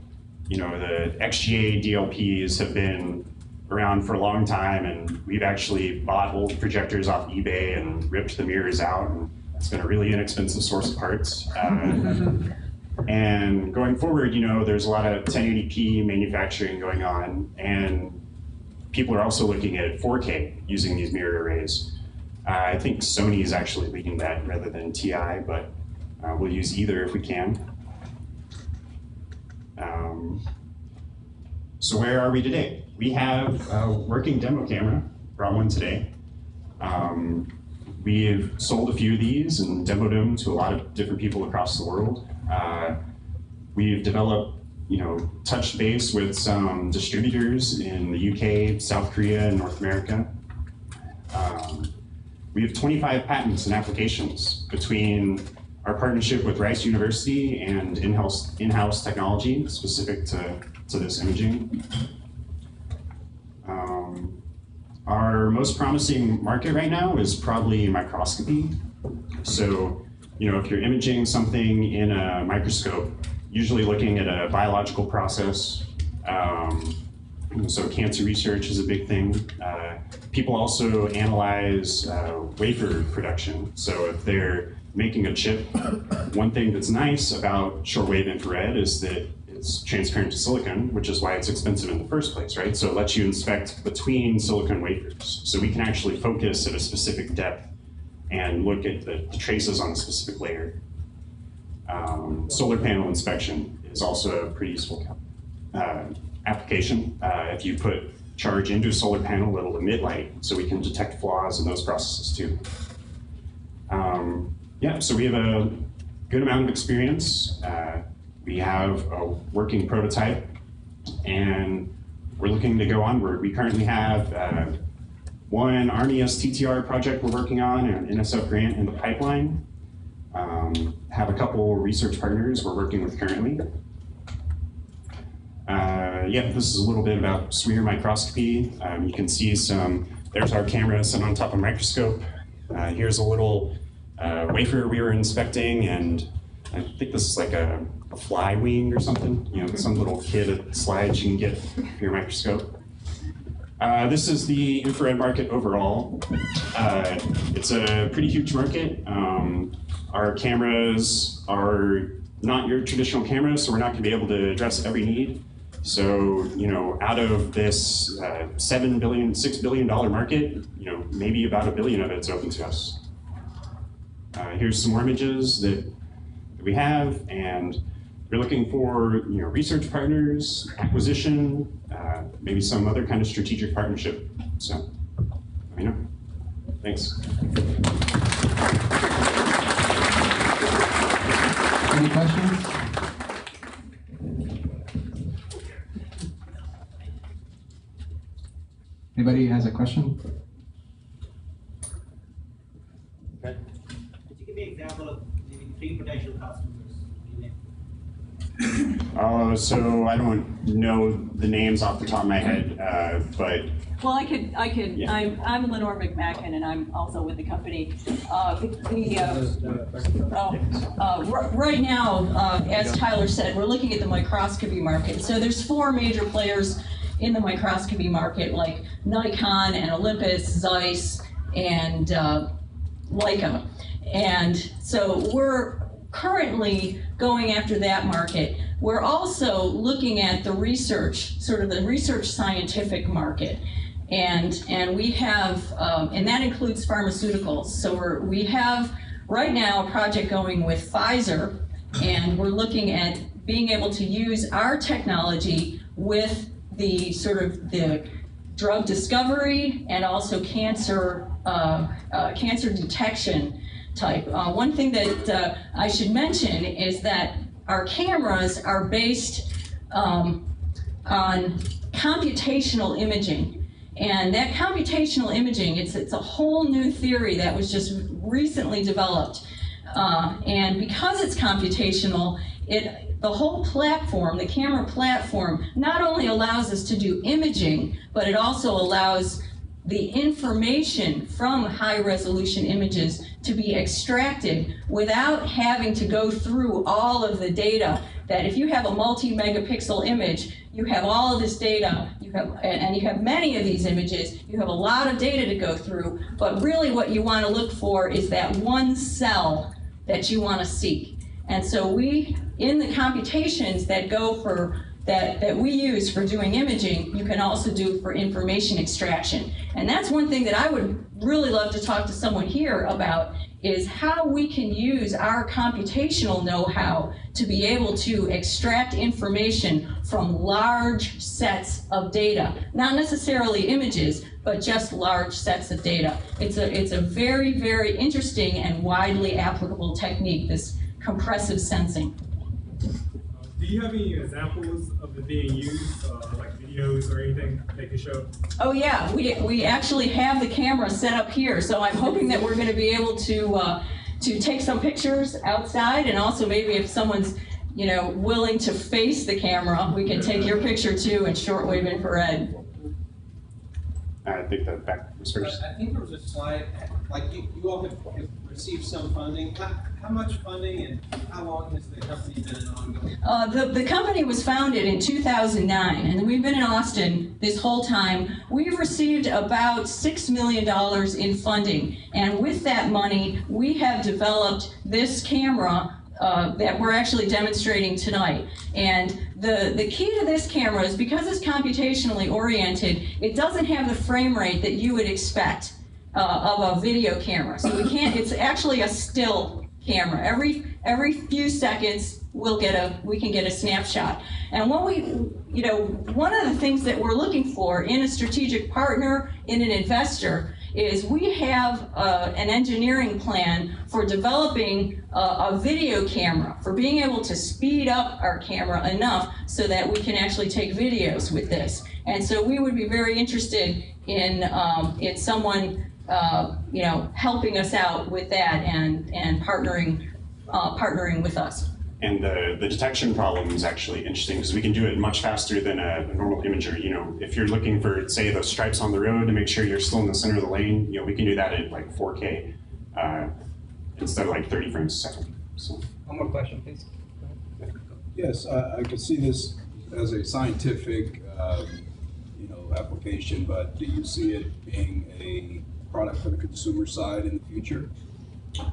the XGA DLPs have been around for a long time, and we've actually bought old projectors off eBay and ripped the mirrors out, and it's been a really inexpensive source of parts. And going forward, there's a lot of 1080p manufacturing going on, and people are also looking at 4K using these mirror arrays. I think Sony is actually leading that rather than TI, but we'll use either if we can. So where are we today? We have a working demo camera, brought one today. We've sold a few of these and demoed them to a lot of different people across the world. We've developed, touched base with some distributors in the UK, South Korea, and North America. We have 25 patents and applications between our partnership with Rice University and in-house technology specific to this imaging. Our most promising market right now is probably microscopy. So, if you're imaging something in a microscope, usually looking at a biological process, so cancer research is a big thing. People also analyze wafer production. So if they're making a chip, one thing that's nice about shortwave infrared is that it's transparent to silicon, which is why it's expensive in the first place, right? So it lets you inspect between silicon wafers. So we can actually focus at a specific depth and look at the traces on a specific layer. Solar panel inspection is also a pretty useful application. If you put charge into a solar panel, it'll emit light, so we can detect flaws in those processes too. So we have a good amount of experience. We have a working prototype, and we're looking to go onward. We currently have one Army STTR project we're working on, an NSF grant in the pipeline. Have a couple research partners we're working with currently. This is a little bit about Sweer microscopy. You can see there's our camera set on top of a microscope. Here's a little wafer we were inspecting, and I think this is like a fly wing or something, some little kit of slides you can get for your microscope. This is the infrared market overall. It's a pretty huge market. Our cameras are not your traditional cameras, so we're not going to be able to address every need. So, out of this $6 billion market, maybe about $1 billion of it's open to us. Here's some more images that we have, and we're looking for research partners, acquisition, maybe some other kind of strategic partnership. So, let me know. Thanks. Any questions? Anybody has a question? Okay. Could you give me an example of maybe 3 potential customers? So I don't know the names off the top of my head, but. Well, I could. Yeah. I'm Lenore McMacken, and I'm also with the company. Right now, as Tyler said, we're looking at the microscopy market. So there's 4 major players in the microscopy market, like Nikon and Olympus, Zeiss, and Leica. And so we're currently going after that market. We're also looking at the research, sort of the research scientific market. And we have, and that includes pharmaceuticals. So we have right now a project going with Pfizer, and we're looking at being able to use our technology with the sort of the drug discovery and also cancer detection type. One thing that I should mention is that our cameras are based on computational imaging. And that computational imaging, it's a whole new theory that was just recently developed. And because it's computational, the whole platform, the camera platform, not only allows us to do imaging, but it also allows the information from high-resolution images to be extracted without having to go through all of the data. That if you have a multi-megapixel image, you have all of this data, and you have many of these images, you have a lot of data to go through, but really what you want to look for is that one cell that you want to seek. And so we, in the computations that go for, that we use for doing imaging, you can also do for information extraction. And that's one thing that I would really love to talk to someone here about, is how we can use our computational know-how to be able to extract information from large sets of data. Not necessarily images, but just large sets of data. It's a very, very interesting and widely applicable technique, this compressive sensing. Do you have any examples of it being used, like videos or anything they could show? Oh yeah, we actually have the camera set up here, so I'm hoping that we're going to be able to take some pictures outside, and also maybe if someone's willing to face the camera, we can take your picture too in shortwave infrared. I think the back was first. I think there was a slide, like you all have received some funding. How much funding and how long has the company been ongoing? The company was founded in 2009, and we've been in Austin this whole time. We've received about $6 million in funding, and with that money, we have developed this camera that we're actually demonstrating tonight. And the key to this camera is because it's computationally oriented, it doesn't have the frame rate that you would expect of a video camera. So it's actually a still camera. Every few seconds we can get a snapshot. And when one of the things that we're looking for in a strategic partner, in an investor, is we have an engineering plan for developing a video camera, for being able to speed up our camera enough so that we can actually take videos with this. And so we would be very interested in someone helping us out with that and partnering with us. And the detection problem is actually interesting because we can do it much faster than a normal imager. If you're looking for, say, those stripes on the road to make sure you're still in the center of the lane, we can do that at like 4K instead of like 30 frames a second. So. One more question, please. Yes, I could see this as a scientific, application, but do you see it being a product for the consumer side in the future?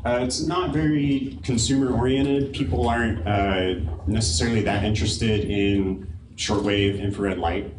It's not very consumer-oriented. People aren't necessarily that interested in shortwave infrared light.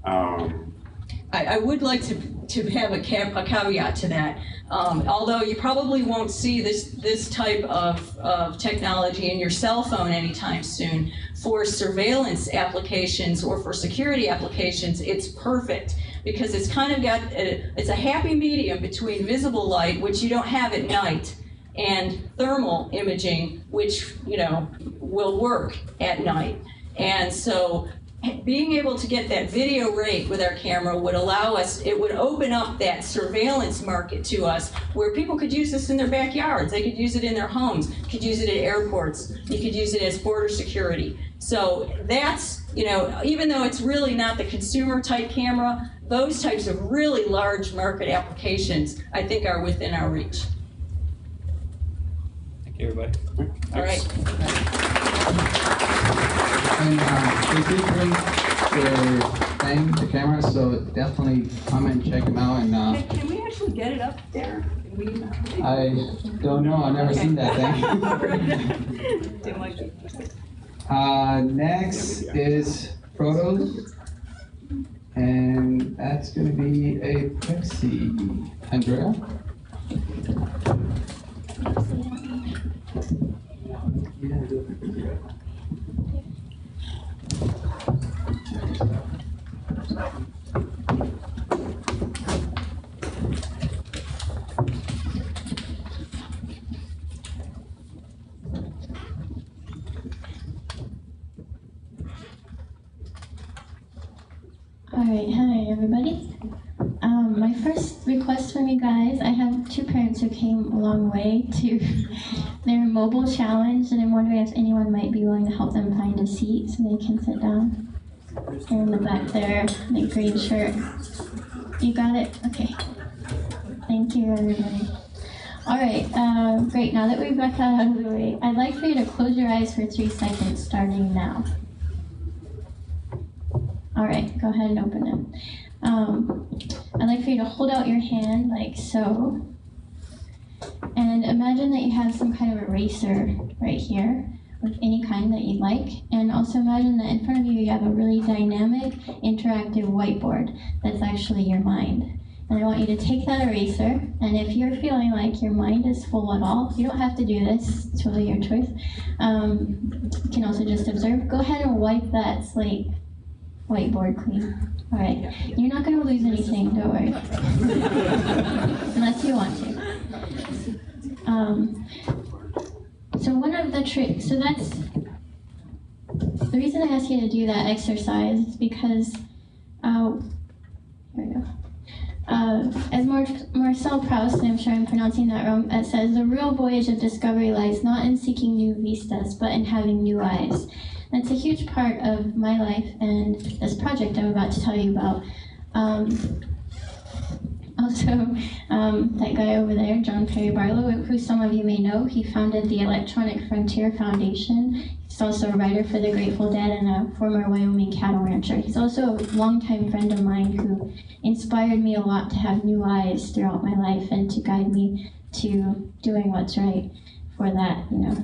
I would like to have a caveat to that. Although you probably won't see this type of technology in your cell phone anytime soon, for surveillance applications or for security applications, it's perfect because it's kind of got it's a happy medium between visible light, which you don't have at night, and thermal imaging, which will work at night. And so being able to get that video rate with our camera would allow us, it would open up that surveillance market to us where people could use this in their backyards, they could use it in their homes, could use it at airports, you could use it as border security. So that's, even though it's really not the consumer type camera, those types of really large market applications I think are within our reach. Thank you, everybody. All right. And we did bring the thing, the camera, so definitely come and check them out. And Can we actually get it up there? Can we? I don't know, I've never seen that thing. Next is Protos, and that's going to be a Pepsi. Andrea? Alright, hi everybody. My first request from you guys, I have two parents who came a long way to their mobile challenge, and I'm wondering if anyone might be willing to help them find a seat so they can sit down. They're in the back there, the green shirt. You got it? Okay. Thank you everybody. Alright, great, now that we've got that out of the way, I'd like for you to close your eyes for 3 seconds starting now. All right, go ahead and open it. I'd like for you to hold out your hand like so. And imagine that you have some kind of eraser right here with any kind that you'd like. And also imagine that in front of you, you have a really dynamic, interactive whiteboard that's actually your mind. And I want you to take that eraser, and if you're feeling like your mind is full at all, you don't have to do this, it's really your choice. You can also just observe. Go ahead and wipe that slate whiteboard clean. All right, you're not going to lose anything, don't worry. Unless you want to. So one of the tricks, so that's, the reason I ask you to do that exercise is because, here we go. As Marcel Proust, and I'm sure I'm pronouncing that wrong, says, the real voyage of discovery lies not in seeking new vistas, but in having new eyes. That's a huge part of my life and this project I'm about to tell you about. That guy over there, John Perry Barlow, who some of you may know, he founded the Electronic Frontier Foundation. He's also a writer for the Grateful Dead and a former Wyoming cattle rancher. He's also a longtime friend of mine who inspired me a lot to have new eyes throughout my life and to guide me to doing what's right for that, you know.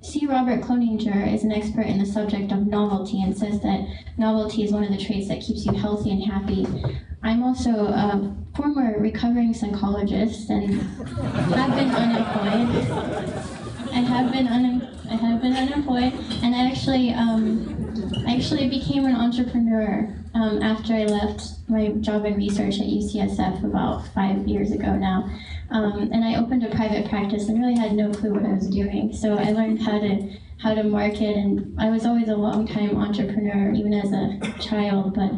C. Robert Cloninger is an expert in the subject of novelty and says that novelty is one of the traits that keeps you healthy and happy. I'm also a former recovering psychologist and have been unemployed. I have been unemployed, and I actually became an entrepreneur after I left my job in research at UCSF about 5 years ago now. And I opened a private practice and really had no clue what I was doing. So I learned how to market, and I was always a long-time entrepreneur, even as a child, but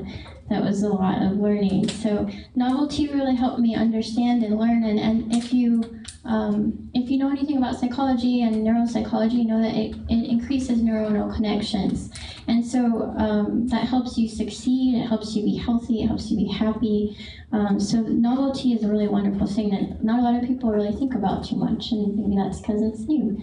that was a lot of learning. So novelty really helped me understand and learn, and if you know anything about psychology and neuropsychology, you know that it increases neuronal connections. And so that helps you succeed, it helps you be healthy, it helps you be happy. So novelty is a really wonderful thing that not a lot of people really think about too much, and maybe that's because it's new.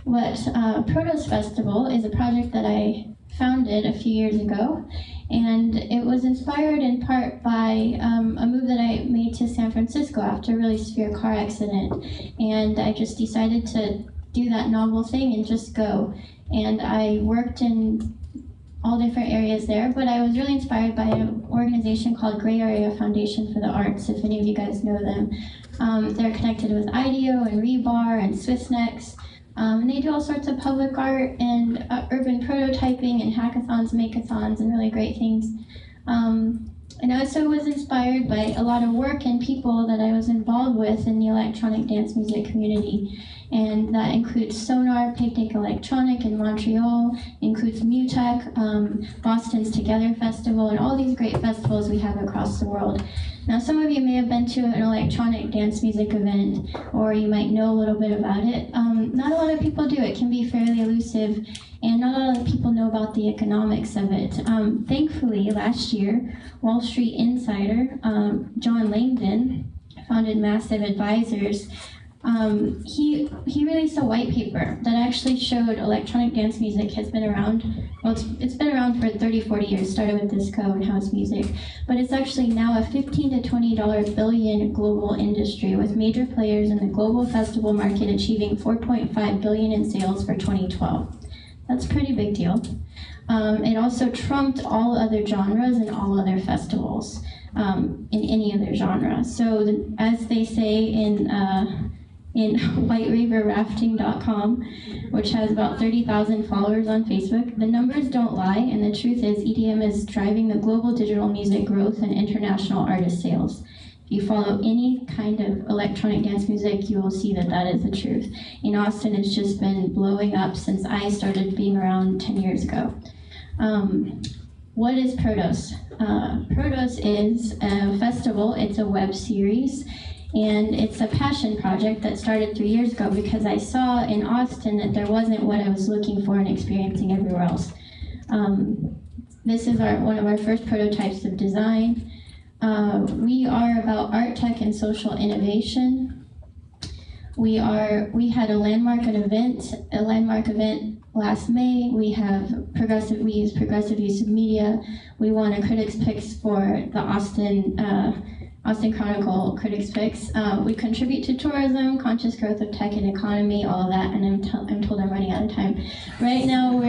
Protos Festival is a project that I founded a few years ago, and it was inspired in part by a move that I made to San Francisco after a really severe car accident, and I just decided to do that novel thing and just go. And I worked in all different areas there, but I was really inspired by an organization called Gray Area Foundation for the Arts, if any of you guys know them. They're connected with IDEO and Rebar and Swissnex. And they do all sorts of public art and urban prototyping and hackathons, makeathons, and really great things. And I also was inspired by a lot of work and people that I was involved with in the electronic dance music community. And that includes Sonar, Picnic Electronic in Montreal, includes Meetup, Boston's Together Festival, and all these great festivals we have across the world. Now, some of you may have been to an electronic dance music event, or you might know a little bit about it. Not a lot of people do. It can be fairly elusive, and not a lot of people know about the economics of it. Thankfully, last year, Wall Street insider John Langdon founded Massive Advisors, He released a white paper that actually showed electronic dance music has been around, well, it's been around for 30, 40 years, started with disco and house music, but it's actually now a $15 to $20 billion global industry, with major players in the global festival market achieving $4.5 billion in sales for 2012. That's a pretty big deal. It also trumped all other genres and all other festivals in any other genre. So as they say in whiteriverrafting.com, which has about 30,000 followers on Facebook, the numbers don't lie, and the truth is EDM is driving the global digital music growth and international artist sales. If you follow any kind of electronic dance music, you will see that that is the truth. In Austin, it's just been blowing up since I started being around 10 years ago. What is Protos? Protos is a festival, it's a web series, and it's a passion project that started 3 years ago because I saw in Austin that there wasn't what I was looking for and experiencing everywhere else. This is one of our first prototypes of design. We are about art, tech, and social innovation. We had a landmark event last May. We use progressive use of media. We won a Critics' Picks for the Austin Chronicle Critics' Picks. We contribute to tourism, conscious growth of tech and economy, all of that, and I'm told I'm running out of time. Right now,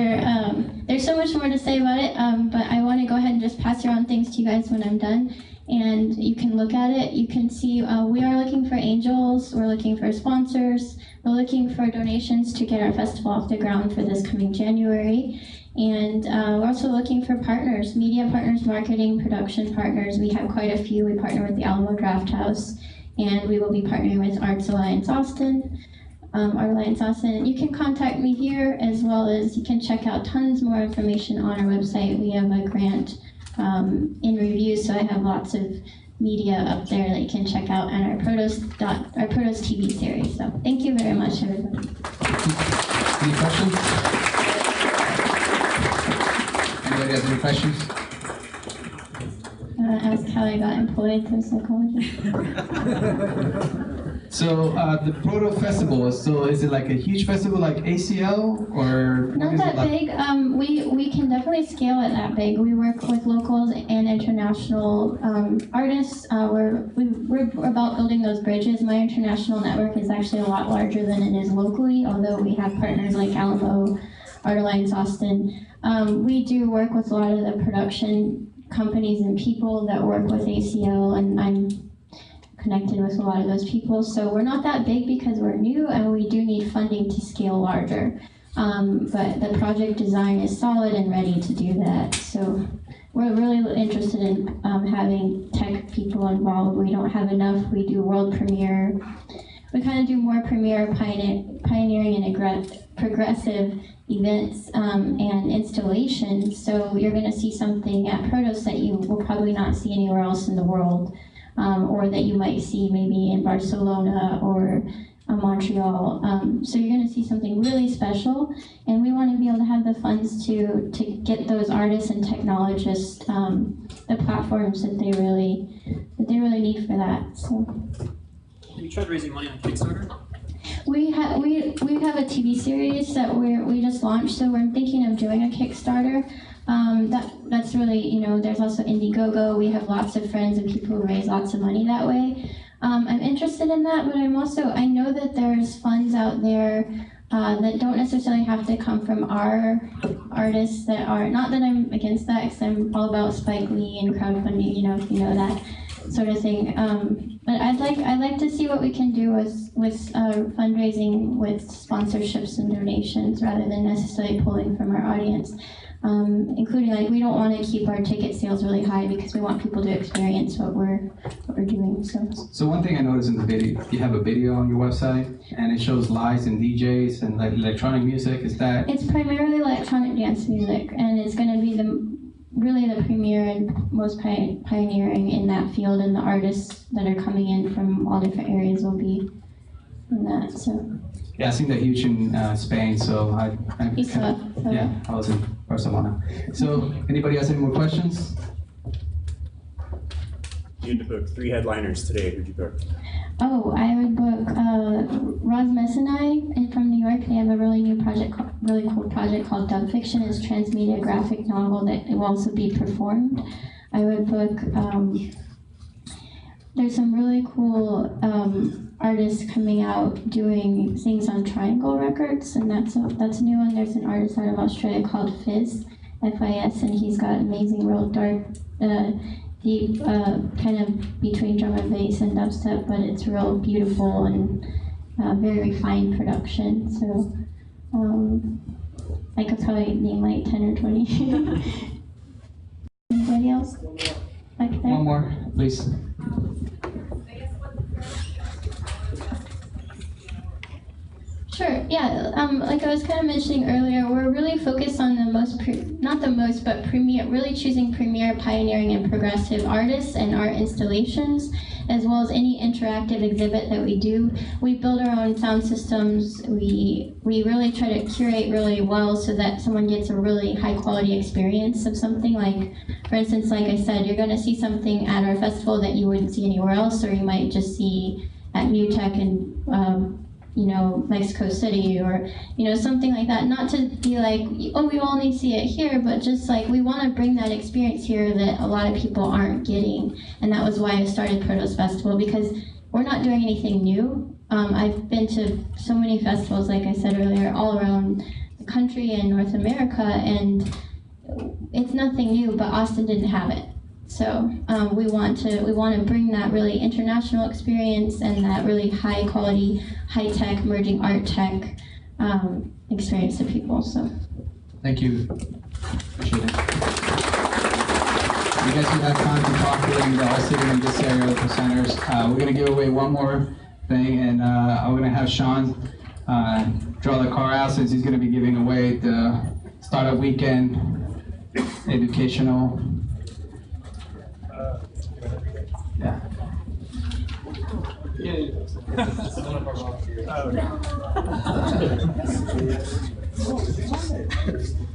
there's so much more to say about it, but I want to go ahead and just pass around things to you guys when I'm done, and you can look at it. You can see we are looking for angels, we're looking for sponsors, we're looking for donations to get our festival off the ground for this coming January. And we're also looking for partners, media partners, marketing, production partners. We have quite a few. We partner with the Alamo Draft House, and we will be partnering with Arts Alliance Austin. Art Alliance Austin. You can contact me here, as well as you can check out tons more information on our website. We have a grant in review, so I have lots of media up there that you can check out, and our Protos TV series. So thank you very much, everybody. Any questions? Anybody has any questions? Ask how I got employed through psychology. So the Proto Festival, is it like a huge festival like ACL, or not that big? We can definitely scale it that big. We work with locals and international artists. We're about building those bridges. My international network is actually a lot larger than it is locally, although we have partners like Alamo, Art Alliance Austin. We do work with a lot of the production companies and people that work with ACL, and I'm connected with a lot of those people. So we're not that big because we're new, and we do need funding to scale larger. But the project design is solid and ready to do that. So we're really interested in having tech people involved. We don't have enough. We do world premiere. We kind of do more premiere, pioneering, and progressive events and installations. So you're going to see something at Protos that you will probably not see anywhere else in the world, or that you might see maybe in Barcelona or Montreal. So you're going to see something really special, and we want to be able to have the funds to get those artists and technologists the platforms that they really need for that. So. Have you tried raising money on Kickstarter? We have a TV series that we just launched, so we're thinking of doing a Kickstarter. That's really, there's also Indiegogo. We have lots of friends and people who raise lots of money that way. I'm interested in that, but I know that there's funds out there that don't necessarily have to come from our artists that are, not that I'm against that, because I'm all about Spike Lee and crowdfunding, if you know that sort of thing. But I'd like to see what we can do with fundraising with sponsorships and donations rather than necessarily pulling from our audience. Including, we don't want to keep our ticket sales really high because we want people to experience what we're doing. So one thing I noticed in the video, you have a video on your website, and it shows lives and DJs and electronic music. Is that? It's primarily electronic dance music, and it's going to be really the premier and most pioneering in that field, and the artists that are coming in from all different areas will be in that. So. Yeah, I seen that huge in Spain, so I was in Barcelona. So, anybody has any more questions? you had to book 3 headliners today, who'd you book? Oh, I would book Rasmus and I, and from New York. They have a really cool project called Dub Fiction. It's a transmedia graphic novel that will also be performed. I would book. There's some really cool artists coming out doing things on Triangle Records, and that's a new one. There's an artist out of Australia called Fizz, F-I-S, and he's got amazing, real dark, deep, kind of between drum and bass and dubstep, but it's real beautiful and very refined production. So I could probably name like 10 or 20. Anybody else? Back there? One more, please. Sure, yeah, like I was kind of mentioning earlier, we're really focused on really choosing premier, pioneering, and progressive artists and art installations, as well as any interactive exhibit that we do. We build our own sound systems. We really try to curate really well so that someone gets a really high quality experience of something. Like, for instance, like I said, you're gonna see something at our festival that you wouldn't see anywhere else, or you might just see at MUTEC and Mexico City, or something like that. Not to be like, oh, we only see it here, but just like we want to bring that experience here that a lot of people aren't getting. And that was why I started Protos Festival, because we're not doing anything new. I've been to so many festivals, like I said earlier, all around the country and North America, and it's nothing new, but Austin didn't have it. So we want to bring that really international experience and that really high quality, high tech, emerging art tech experience to people. So thank you. Appreciate it. You guys will have time to talk during the all sitting in this area, the presenters. We're gonna give away one more thing, and I'm gonna have Sean draw the card out, since he's gonna be giving away the startup weekend educational. Yeah.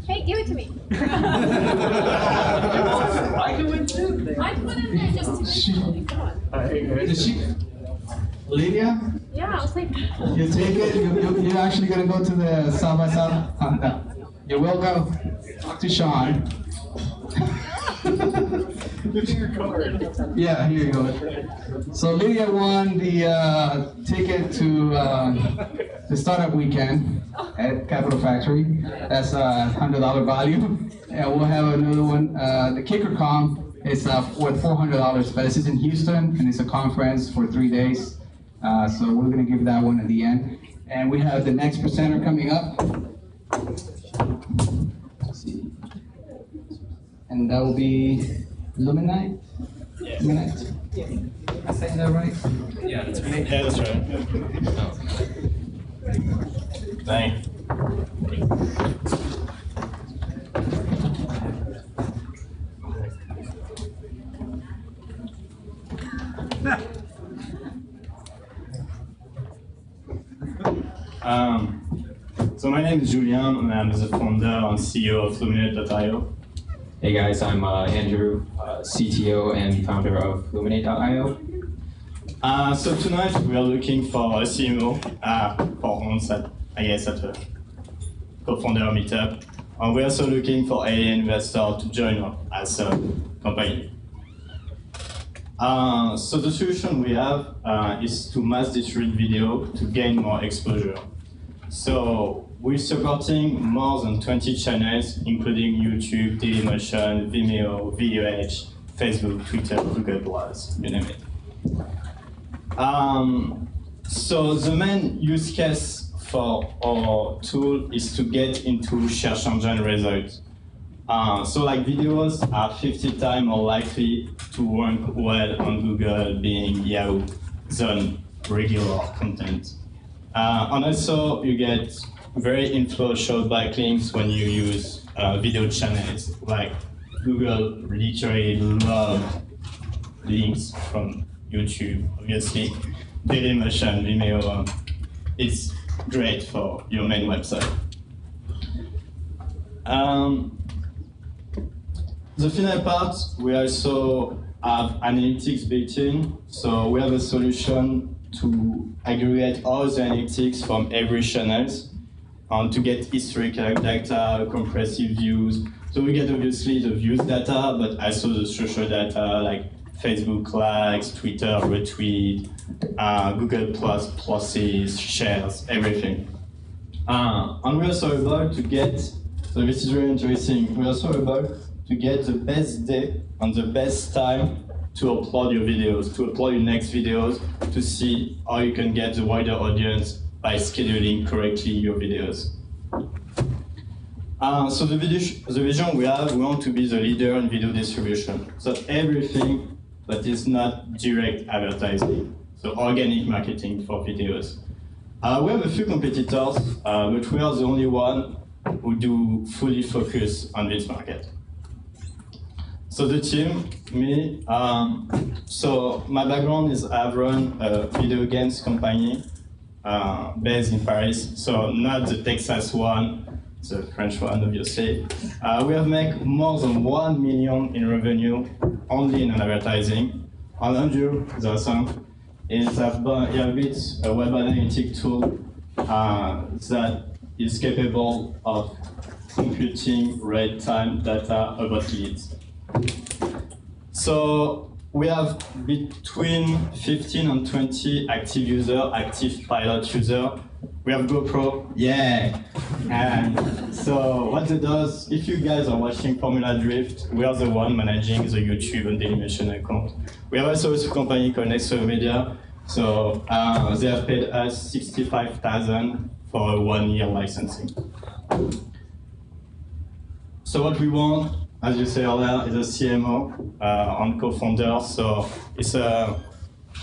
Hey, give it to me. I can win too. I put it in there just to be come on. Is she? Lydia? Yeah, I'll take it. You take it? You're actually going to go to the South by South? No. You will go. Talk to Sean. Yeah, here you go. So Lydia won the ticket to the startup weekend at Capital Factory. That's a $100 value. And we'll have another one. The KickerCon is worth $400, but this is in Houston, and it's a conference for 3 days. So we're gonna give that one at the end. And we have the next presenter coming up. Let's see. And that will be Luminite? Yeah. Luminite? Yeah. Am I saying that right? Yeah, that's right. Yeah, that's right. Thanks. So my name is Julian, and I'm the founder and CEO of Luminate.io. Hey guys, I'm Andrew, CTO and founder of Luminate.io. So tonight we are looking for a CMO for ons at a co-founder of Meetup. And we're also looking for an investor to join us as a company. So the solution we have is to mass distribute video to gain more exposure. So we're supporting more than 20 channels, including YouTube, Dailymotion, Vimeo, VOH, Facebook, Twitter, Google+, you name it. So the main use case for our tool is to get into search engine results. So like videos are 50 times more likely to rank well on Google, Bing, Yahoo than regular content. And also you get very influential backlinks when you use video channels. Like Google literally loves links from YouTube, obviously. Dailymotion, Vimeo, it's great for your main website. The final part, we also have analytics built in. So we have a solution to aggregate all the analytics from every channel and to get historical data, compressive views. So we get obviously the views data, but also the social data like Facebook likes, Twitter retweet, Google Plus pluses, shares, everything. And we're also able to get, so this is very interesting, we're also able to get the best day and the best time to upload your videos, to upload your next videos, to see how you can get the wider audience by scheduling correctly your videos. So the vision we have, we want to be the leader in video distribution. So everything that is not direct advertising, so organic marketing for videos. We have a few competitors, but we are the only one who do fully focus on this market. So the team, me, so my background is I've run a video games company based in Paris, so not the Texas one, the French one obviously. We have made more than 1 million in revenue only in advertising. And Andrew, the awesome, is I've built a web analytic tool that is capable of computing real-time data about leads. So we have between 15 and 20 active users, active pilot users. We have GoPro, yeah. And so what it does, if you guys are watching Formula Drift, we are the one managing the YouTube and Dailymotion account. We have also a company called Nexo Media. So they have paid us $65,000 for a 1-year licensing. So what we want, as you said earlier, is a CMO and co-founder. So it's a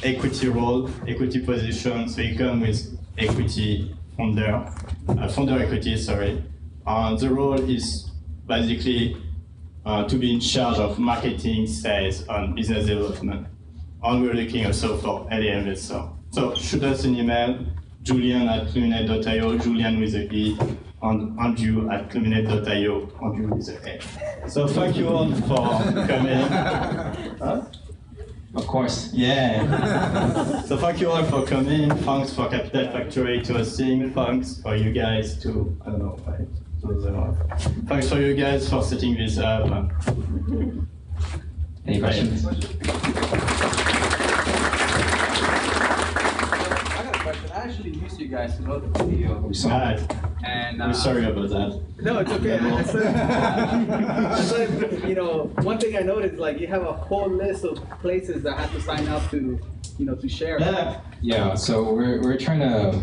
equity role, equity position. So you come with equity founder equity, sorry. The role is basically to be in charge of marketing, sales, and business development. And we're looking also for early investor. So shoot us an email, julian@luminate.io, Julian with a E, and Andrew at luminate.io, Andrew with a A. So thank you all for coming. Huh? Of course. Yeah. So thank you all for coming. Thanks for Capital Factory to hosting. Thanks for you guys to, I don't know, thanks for you guys for setting this up. Any questions? I actually used you guys to know the video. And we're sorry about that. No, it's okay. I said, you know, one thing I noticed, like you have a whole list of places that have to sign up to, you know, to share. Yeah. So we're trying to.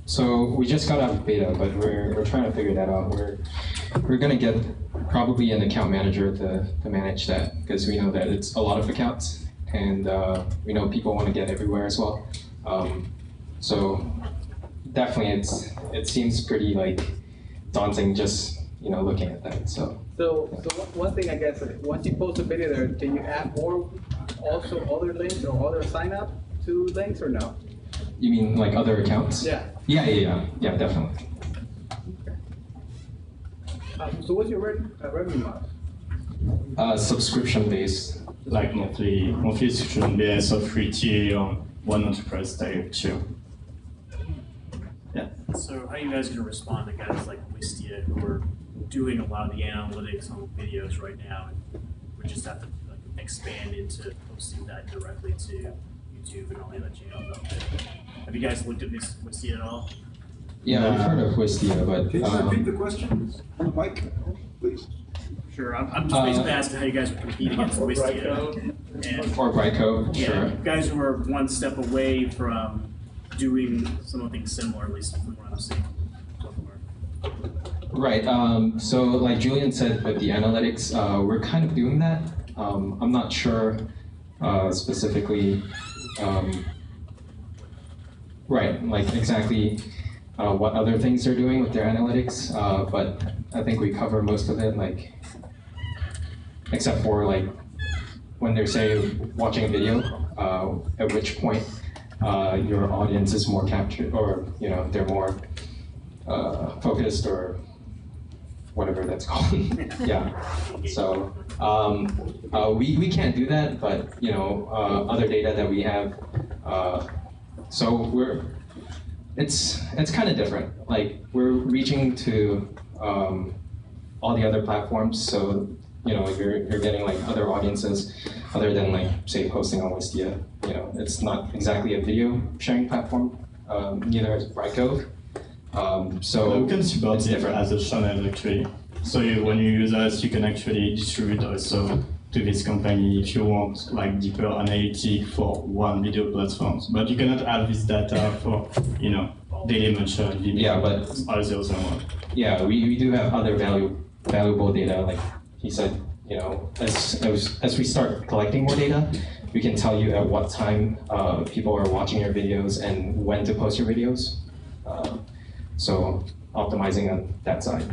So we just got out of beta, but we're trying to figure that out. We're gonna get probably an account manager to manage that, because we know that it's a lot of accounts, and we know people want to get everywhere as well. So definitely it seems pretty like daunting just looking at that. So one thing I guess, once you post a video there, can you add more also other links or other sign up to links or no? You mean like other accounts? Yeah. Yeah, definitely. So what's your revenue model? Subscription based. Like monthly subscription based or free tier or one enterprise type tier. Yeah. So how are you guys going to respond to guys like Wistia who are doing a lot of the analytics on videos right now, and we just have to expand into posting that directly to YouTube and all the other channels out there? Have you guys looked at this Wistia at all? Yeah, I've heard of Wistia, but can you repeat the question, Mike, please? Sure, I'm just basically asking how you guys are competing against Wistia. Or Brightcove, yeah, sure. Guys who are one step away from doing something similar, at least from what I'm seeing so far. Right, so like Julian said with the analytics, we're kind of doing that. I'm not sure specifically, right, like exactly what other things they're doing with their analytics, but I think we cover most of it, like, except for like when they're say watching a video, at which point your audience is more captured, or they're more focused, or whatever that's called. Yeah. So we can't do that, but other data that we have. So it's kind of different. Like we're reaching to all the other platforms. So you're getting like other audiences other than like say posting on Wistia. It's not exactly a video sharing platform. Neither is Brightcove. So we can support it's it different as a channel actually. So when you use us, you can actually distribute also to this company if you want like deeper analytic for one video platform. But you cannot have this data for Dailymotion, Vimeo, yeah, but others one. Yeah, we do have other valuable data. Like he said, as we start collecting more data, we can tell you at what time people are watching your videos and when to post your videos. So optimizing on that side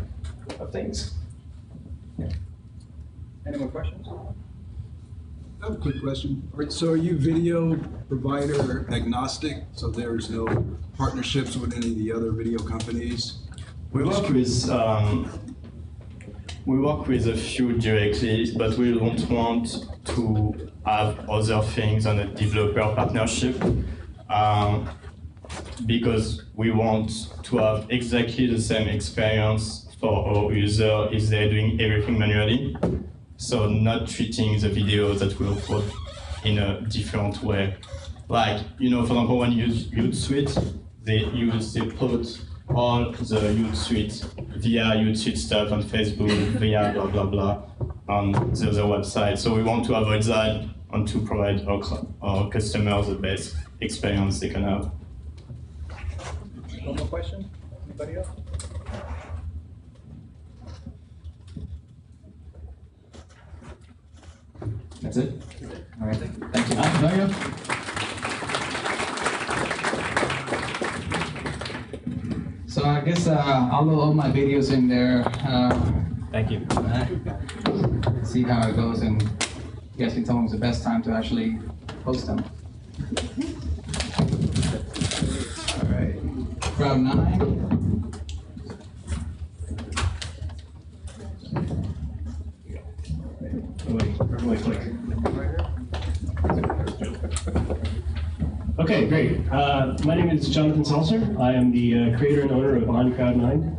of things. Yeah. Any more questions? I have a quick question. So are you video provider agnostic? So there's no partnerships with any of the other video companies? We work with a few directly, but we don't want to have other things on a developer partnership because we want to have exactly the same experience for our user if they're doing everything manually. So not treating the videos that we upload in a different way. Like, for example, when you use Hootsuite, they put all the Hootsuite via Hootsuite stuff on Facebook, via blah, blah, blah, on the other website. So we want to avoid that and to provide our customers the best experience they can have. One more question? Anybody else? That's it? All right. Thank you. There you go. So I guess I'll load all my videos in there. Thank you. See how it goes, and you guys can tell me when's the best time to actually post them. All right. Crowd 9. Really quick. Okay, great. My name is Jonathan Salser. I am the creator and owner of OnCrowd9.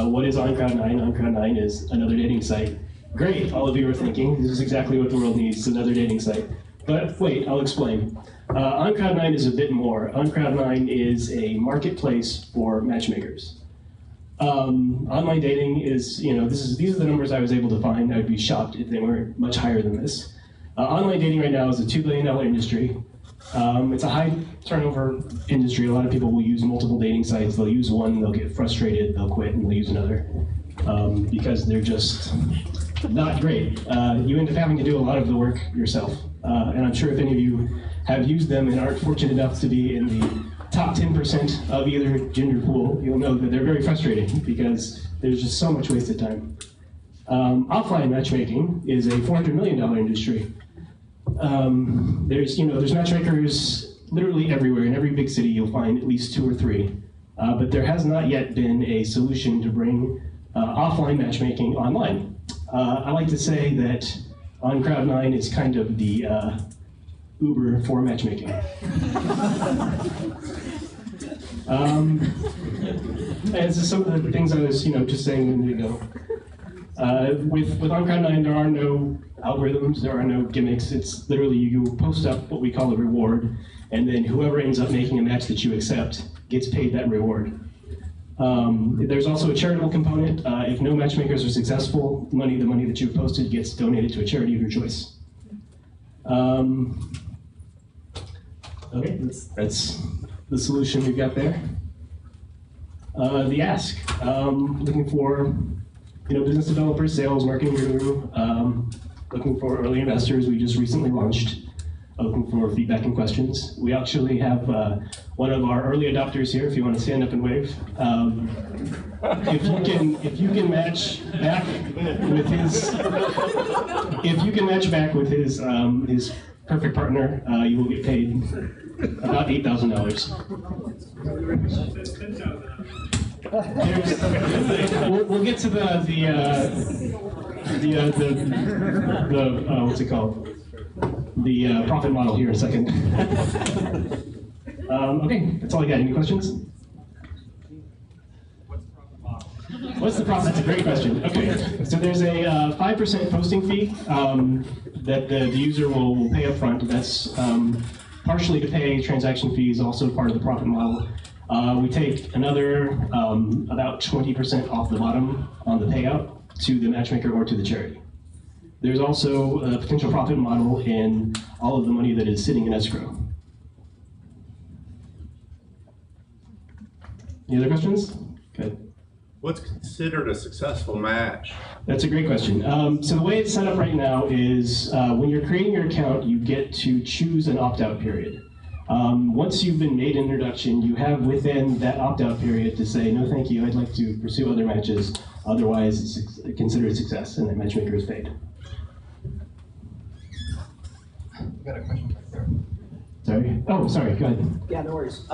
What is OnCrowd9? OnCrowd9 is another dating site. Great, all of you are thinking, this is exactly what the world needs, another dating site. But wait, I'll explain. OnCrowd9 is a bit more. OnCrowd9 is a marketplace for matchmakers. Online dating is, these are the numbers I was able to find. I'd be shocked if they weren't much higher than this. Online dating right now is a $2 billion industry. It's a high turnover industry. A lot of people will use multiple dating sites. They'll use one, they'll get frustrated, they'll quit, and they'll use another because they're just not great. You end up having to do a lot of the work yourself. And I'm sure if any of you have used them and aren't fortunate enough to be in the top 10% of either gender pool, you'll know that they're very frustrating because there's just so much wasted time. Offline matchmaking is a $400 million industry. There's matchmakers literally everywhere. In every big city, you'll find at least 2 or 3. But there has not yet been a solution to bring offline matchmaking online. I like to say that OnCrowd9 is kind of the Uber for matchmaking. And this is some of the things I was, just saying a minute ago. With OnCrowd9, there are no algorithms, there are no gimmicks. It's literally you post up what we call a reward, and then whoever ends up making a match that you accept gets paid that reward. There's also a charitable component. If no matchmakers are successful, the money that you've posted gets donated to a charity of your choice. Okay, that's the solution we've got there. The ask, looking for business developers, sales, marketing guru, looking for early investors. We just recently launched, looking for feedback and questions. We actually have one of our early adopters here. If you want to stand up and wave, if you can match back with his his perfect partner, you will get paid about $8,000. We'll get to the what's it called? The profit model here in a second. Okay, that's all I got. Any questions? What's the profit? That's a great question. Okay, so there's a 5% posting fee that the user will pay up front. That's partially to pay transaction fees, also part of the profit model. We take another about 20% off the bottom on the payout to the matchmaker or to the charity. There's also a potential profit model in all of the money that is sitting in escrow. Any other questions? Good. What's considered a successful match? That's a great question. So the way it's set up right now is when you're creating your account, you get to choose an opt-out period. Once you've been made an introduction, you have within that opt-out period to say, no thank you, I'd like to pursue other matches, otherwise it's considered a success and the matchmaker is paid. Got a question back there. Sorry? Oh, sorry, go ahead. Yeah, no worries.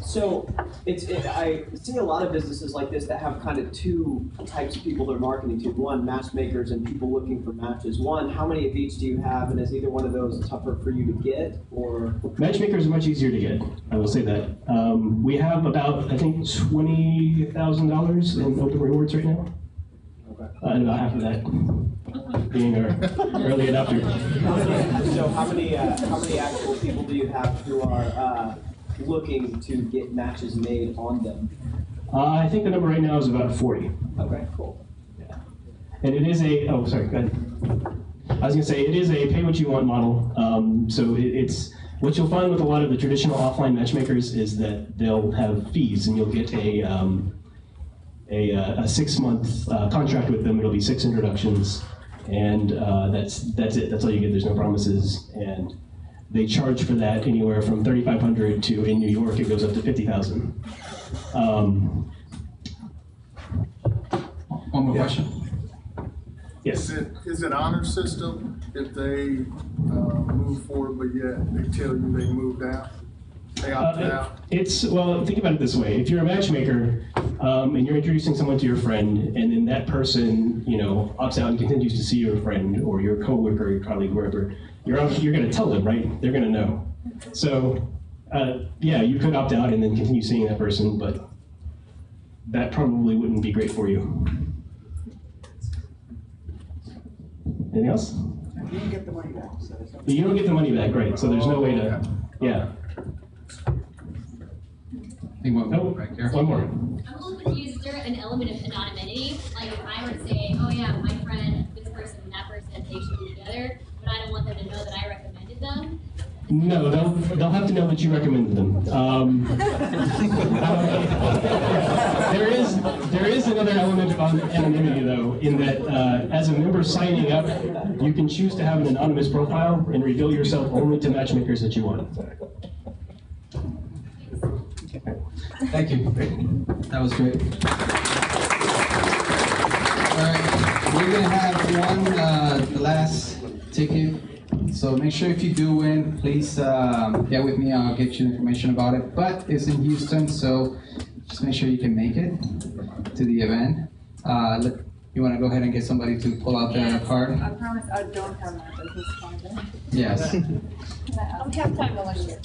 So I see a lot of businesses like this that have kind of two types of people they're marketing to. One, matchmakers and people looking for matches. One, how many of each do you have, and is either one of those tougher for you to get, or? Matchmakers are much easier to get, I will say that. We have about, I think, $20,000 in open rewards right now. And about half of that being our early adopter. So how many actual people do you have who are looking to get matches made on them? I think the number right now is about 40. Okay, cool. Yeah. And it is a, oh, sorry, go ahead. I was going to say, it is a pay what you want model. So it's, what you'll find with a lot of the traditional offline matchmakers is that they'll have fees and you'll get a 6-month contract with them. It'll be 6 introductions, and that's it. That's all you get. There's no promises, and they charge for that anywhere from $3,500 to, in New York, it goes up to $50,000. One more question. Yes. Is it honor system if they move forward, but yet they tell you they moved out? They opted out? Well, think about it this way. If you're a matchmaker and you're introducing someone to your friend, and then that person, opts out and continues to see your friend or your coworker, your colleague, wherever, you're going to tell them, right? They're going to know. So, yeah, you could opt out and then continue seeing that person, but that probably wouldn't be great for you. Anything else? You don't get the money back. So you don't get the money back, right? So there's no way to, yeah. One more. I'm a little confused. Is there an element of anonymity? Like if I were to say, oh yeah, my friend, this person, and that person, they should be together, but I don't want them to know that I recommended them? No, they'll have to know that you recommended them. There is another element of anonymity though, in that as a member signing up, you can choose to have an anonymous profile and reveal yourself only to matchmakers that you want. Thank you. That was great. All right, we're gonna have the last ticket. So make sure if you do win, please get with me. I'll get you information about it. But it's in Houston, so just make sure you can make it to the event. You want to go ahead and get somebody to pull out their card? I promise I don't have my business card. Yes. I don't have time to lecture.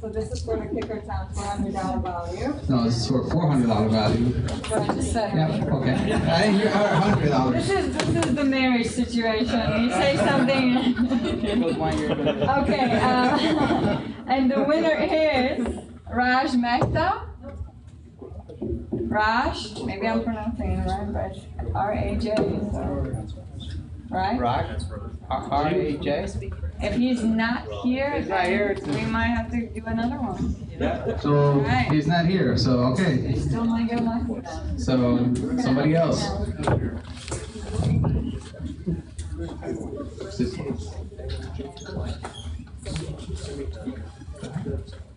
So this is for the Kicker Town $400 value. No, this is for $400 value. That's what I just said. Yeah, okay. I didn't hear $100. This is the marriage situation. You say something. Okay, and the winner is Raj Mehta. Raj, maybe I'm pronouncing it right, but R-A-J. Right? Raj? R-A-J? If he's not here, we might have to do another one. Yeah. So he's not here, so okay. Still might get lucky. So somebody else.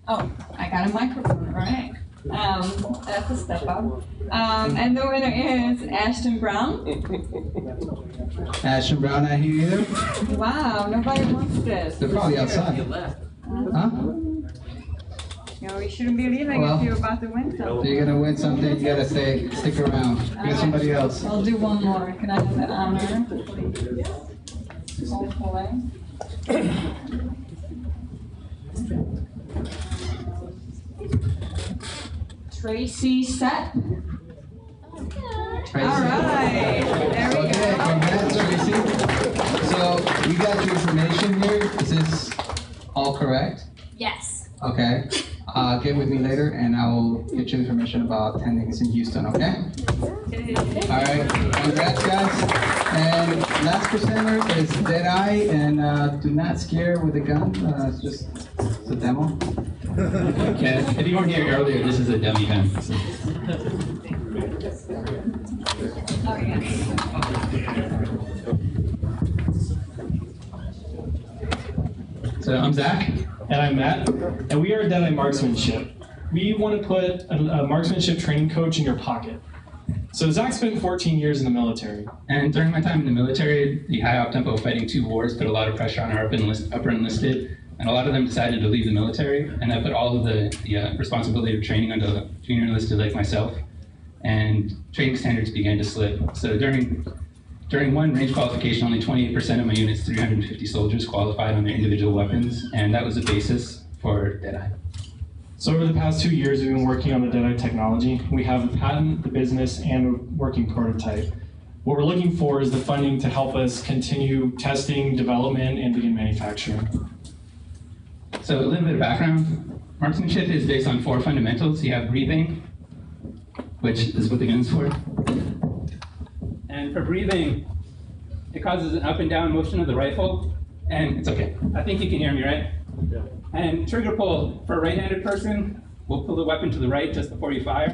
Oh, I got a microphone, right? That's a step up. And the winner is Ashton Brown. Ashton Brown not here either? Wow, nobody wants this. They're probably outside. Huh? You You know, you shouldn't be leaving Well, if you're about to win If something. you're gonna win something, you gotta stick around. Get somebody else. I'll do one more. Can I have the honor, please? All the way. Tracy Set. Tracy. All right, there we Okay, go. congrats, Tracy. So we got your information here. Is this all correct? Yes. Okay. Get with me later, and I will get you information about attendings in Houston. Okay. All right. Congrats, guys. And last presenter is Deadeye, and do not scare with a gun. It's just it's a demo. Okay. If you weren't here earlier, this is a dummy gun. So I'm Zach. And I'm Matt. And we are Deadeye Marksmanship. We want to put a marksmanship training coach in your pocket. So Zach spent 14 years in the military. And during my time in the military, the high op-tempo fighting 2 wars put a lot of pressure on our upper enlisted, and a lot of them decided to leave the military, and that put all of the responsibility of training onto the junior enlisted like myself, and training standards began to slip. So during one range qualification, only 28% of my unit's 350 soldiers qualified on their individual weapons, and that was the basis for Deadeye. So over the past 2 years, we've been working on the Deadeye technology. We have the patent, the business, and a working prototype. What we're looking for is the funding to help us continue testing, development, and begin manufacturing. So a little bit of background. Marksmanship is based on 4 fundamentals. You have breathing, which is what the gun's for. And for breathing, it causes an up and down motion of the rifle. And it's okay. I think you can hear me, right? Yeah. And trigger pull for a right-handed person, we'll pull the weapon to the right just before you fire.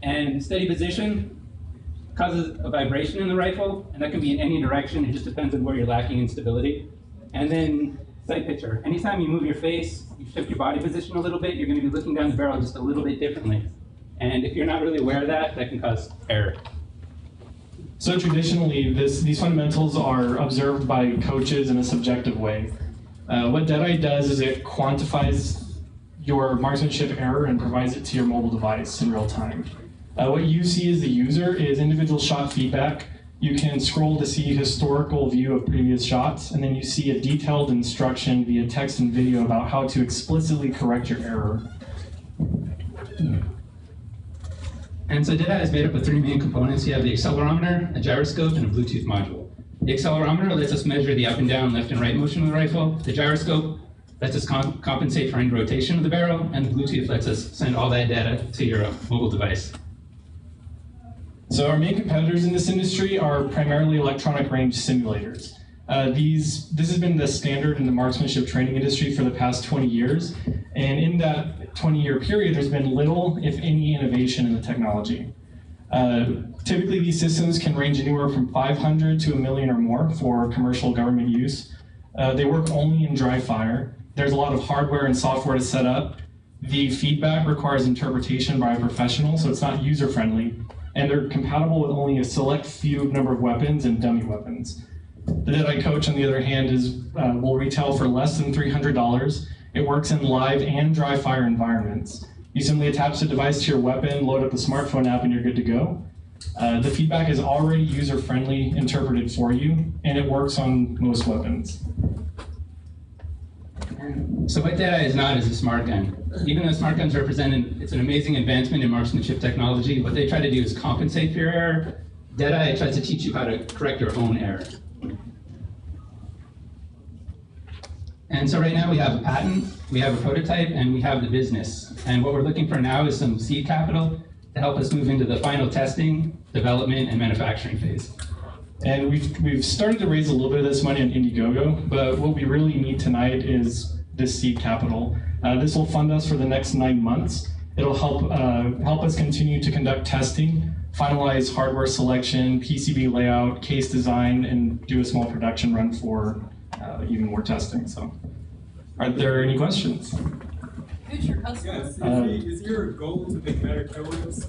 And steady position causes a vibration in the rifle, and that can be in any direction. It just depends on where you're lacking in stability. And then sight picture. Anytime you move your face, you shift your body position a little bit, you're going to be looking down the barrel just a little bit differently. And if you're not really aware of that, that can cause error. So traditionally, these fundamentals are observed by coaches in a subjective way. What Deadeye does is it quantifies your marksmanship error and provides it to your mobile device in real time. What you see as the user is individual shot feedback. You can scroll to see historical view of previous shots, and then you see a detailed instruction via text and video about how to explicitly correct your error. And so Deadeye is made up of 3 main components. You have the accelerometer, a gyroscope, and a Bluetooth module. The accelerometer lets us measure the up and down, left and right motion of the rifle. The gyroscope lets us compensate for any rotation of the barrel, and the Bluetooth lets us send all that data to your mobile device. So our main competitors in this industry are primarily electronic range simulators. This has been the standard in the marksmanship training industry for the past 20 years. And in that 20-year period, there's been little, if any, innovation in the technology. Typically, these systems can range anywhere from 500 to 1 million or more for commercial government use. They work only in dry fire. There's a lot of hardware and software to set up. The feedback requires interpretation by a professional, so it's not user-friendly. And they're compatible with only a select few number of weapons and dummy weapons. The Deadeye Coach, on the other hand, will retail for less than $300. It works in live and dry fire environments. You simply attach the device to your weapon, load up the smartphone app, and you're good to go. The feedback is already user-friendly, interpreted for you, and it works on most weapons. So what Deadeye is not is a smart gun. Even though smart guns it's an amazing advancement in marksmanship technology, what they try to do is compensate for your error. Deadeye tries to teach you how to correct your own error. And so right now we have a patent, we have a prototype, and we have the business. And what we're looking for now is some seed capital to help us move into the final testing, development, and manufacturing phase. And we've started to raise a little bit of this money on Indiegogo, but what we really need tonight is this seed capital. This will fund us for the next 9 months. It'll help us continue to conduct testing, finalize hardware selection, PCB layout, case design, and do a small production run for even more testing. So, are there any questions? Future customers. Is your goal to make better co-ops?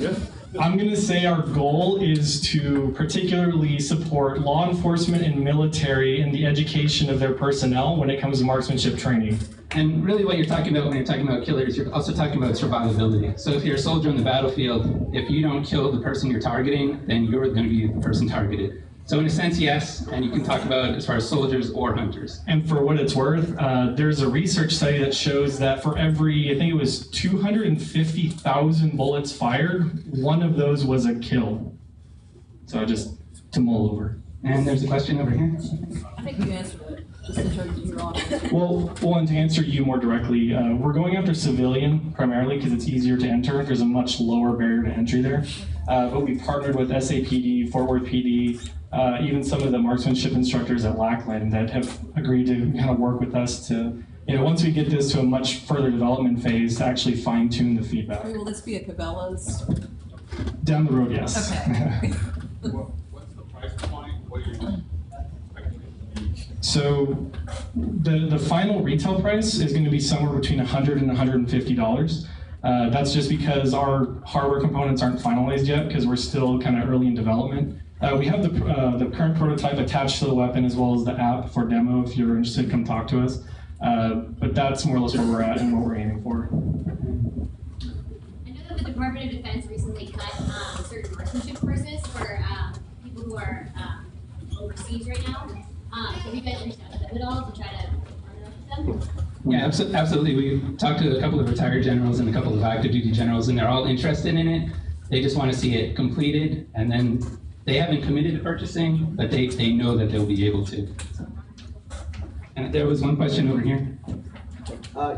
Yeah. I'm going to say our goal is to particularly support law enforcement and military in the education of their personnel when it comes to marksmanship training. And really what you're talking about when you're talking about killers, you're also talking about survivability. So if you're a soldier on the battlefield, if you don't kill the person you're targeting, then you're going to be the person targeted. So in a sense, yes, and you can talk about it as far as soldiers or hunters. And for what it's worth, there's a research study that shows that for every, I think it was 250,000 bullets fired, one of those was a kill. So just to mull over. And there's a question over here. I think you answered it, just in terms of your audience. Well, and to answer you more directly, we're going after civilian primarily because it's easier to enter. There's a much lower barrier to entry there. But we partnered with SAPD, Fort Worth PD, even some of the marksmanship instructors at Lackland that have agreed to kind of work with us to, once we get this to a much further development phase, to actually fine tune the feedback. Will this be at Cabela's? Down the road, yes. Okay. What's the price point? What are you So the final retail price is going to be somewhere between $100 and $150. That's just because our hardware components aren't finalized yet because we're still kind of early in development. We have the current prototype attached to the weapon as well as the app for demo. If you're interested, come talk to us. But that's more or less where we're at and what we're aiming for. I know that the Department of Defense recently cut certain marksmanship courses for people who are overseas right now. So we guys reached out to them at all to try to partner with them? Yeah, absolutely. We talked to a couple of retired generals and a couple of active duty generals, and they're all interested in it. They just want to see it completed, and then they haven't committed to purchasing, but they know that they'll be able to. And there was one question over here.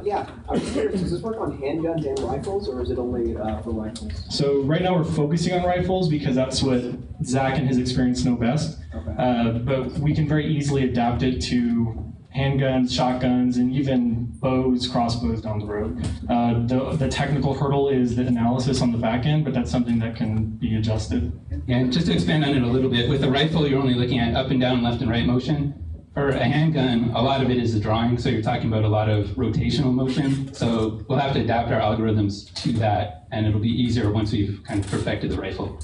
Yeah, I was curious, does this work on handguns and rifles, or is it only for rifles? So right now we're focusing on rifles because that's what Zach and his experience know best. Okay. But we can very easily adapt it to handguns, shotguns, and even bows, crossbows down the road. The technical hurdle is the analysis on the back end, but that's something that can be adjusted. Yeah, and just to expand on it a little bit, with a rifle, you're only looking at up and down, left and right motion. For a handgun, a lot of it is the drawing, so you're talking about a lot of rotational motion. So we'll have to adapt our algorithms to that, and it'll be easier once we've kind of perfected the rifle.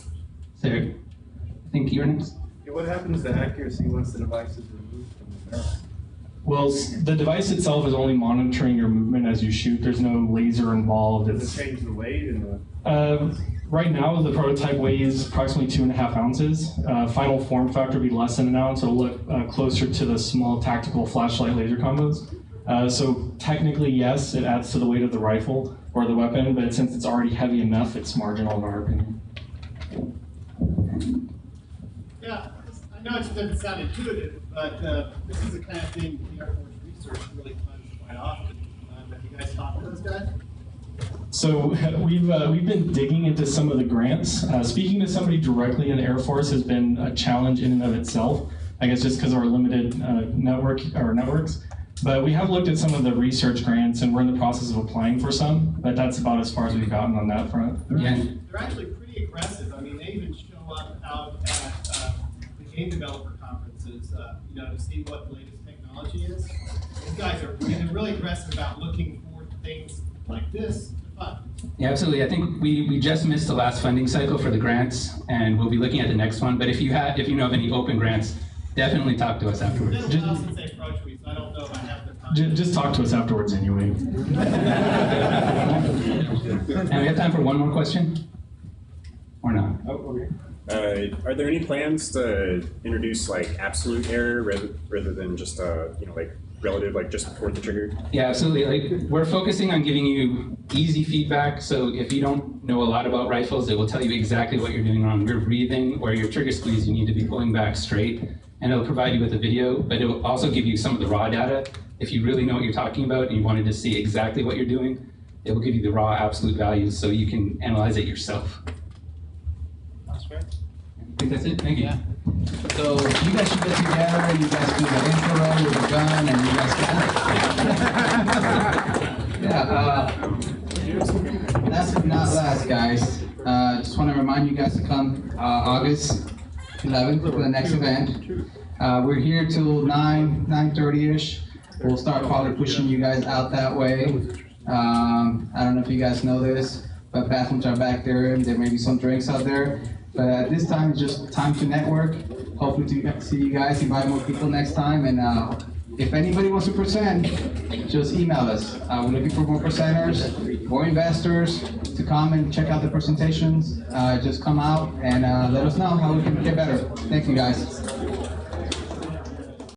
Sarah, I think you're next. Yeah, what happens to accuracy once the device is removed from the barrel? Well, the device itself is only monitoring your movement as you shoot. There's no laser involved. Does it change the weight and the... Right now, the prototype weighs approximately 2.5 ounces. Final form factor will be less than an ounce. It'll look closer to the small tactical flashlight laser combos. So technically, yes, it adds to the weight of the rifle or the weapon, but since it's already heavy enough, it's marginal in our opinion. Yeah, I know it doesn't sound intuitive, but this is the kind of thing the Air Force research really funds quite often. Have you guys talked to those guys? So we've been digging into some of the grants. Speaking to somebody directly in the Air Force has been a challenge in and of itself. I guess just because of our limited networks. But we have looked at some of the research grants, and we're in the process of applying for some. But that's about as far as we've gotten on that front. They're actually pretty aggressive. I mean, they even show up out at the game developer conferences, to see what the latest technology is. These guys are really aggressive about looking for things like this. Yeah, absolutely. I think we just missed the last funding cycle for the grants, and we'll be looking at the next one. But if you know of any open grants, definitely talk to us afterwards. It's been a while since they approached me, so I don't know if I have the time. Just talk to us afterwards anyway. And we have time for one more question? Or not? Are there any plans to introduce like absolute error rather than just relative, like just before the trigger? Yeah, absolutely. Like we're focusing on giving you easy feedback. So if you don't know a lot about rifles, it will tell you exactly what you're doing wrong. Your breathing or your trigger squeeze, you need to be pulling back straight, and it'll provide you with a video. But it will also give you some of the raw data. If you really know what you're talking about and you wanted to see exactly what you're doing, it will give you the raw absolute values so you can analyze it yourself. That's great. I think that's it. Thank you. Yeah. So you guys should get together and you guys do the infrared with a gun and you guys can. Last but not last, guys. Just want to remind you guys to come August 11th for the next event. We're here till 9:30ish. we'll start probably pushing you guys out that way. I don't know if you guys know this, but bathrooms are back there. There may be some drinks out there. But at this time, it's just time to network. Hopefully to see you guys, invite more people next time. And if anybody wants to present, just email us. We're looking for more presenters, more investors to come and check out the presentations. Just come out and let us know how we can get better. Thank you guys.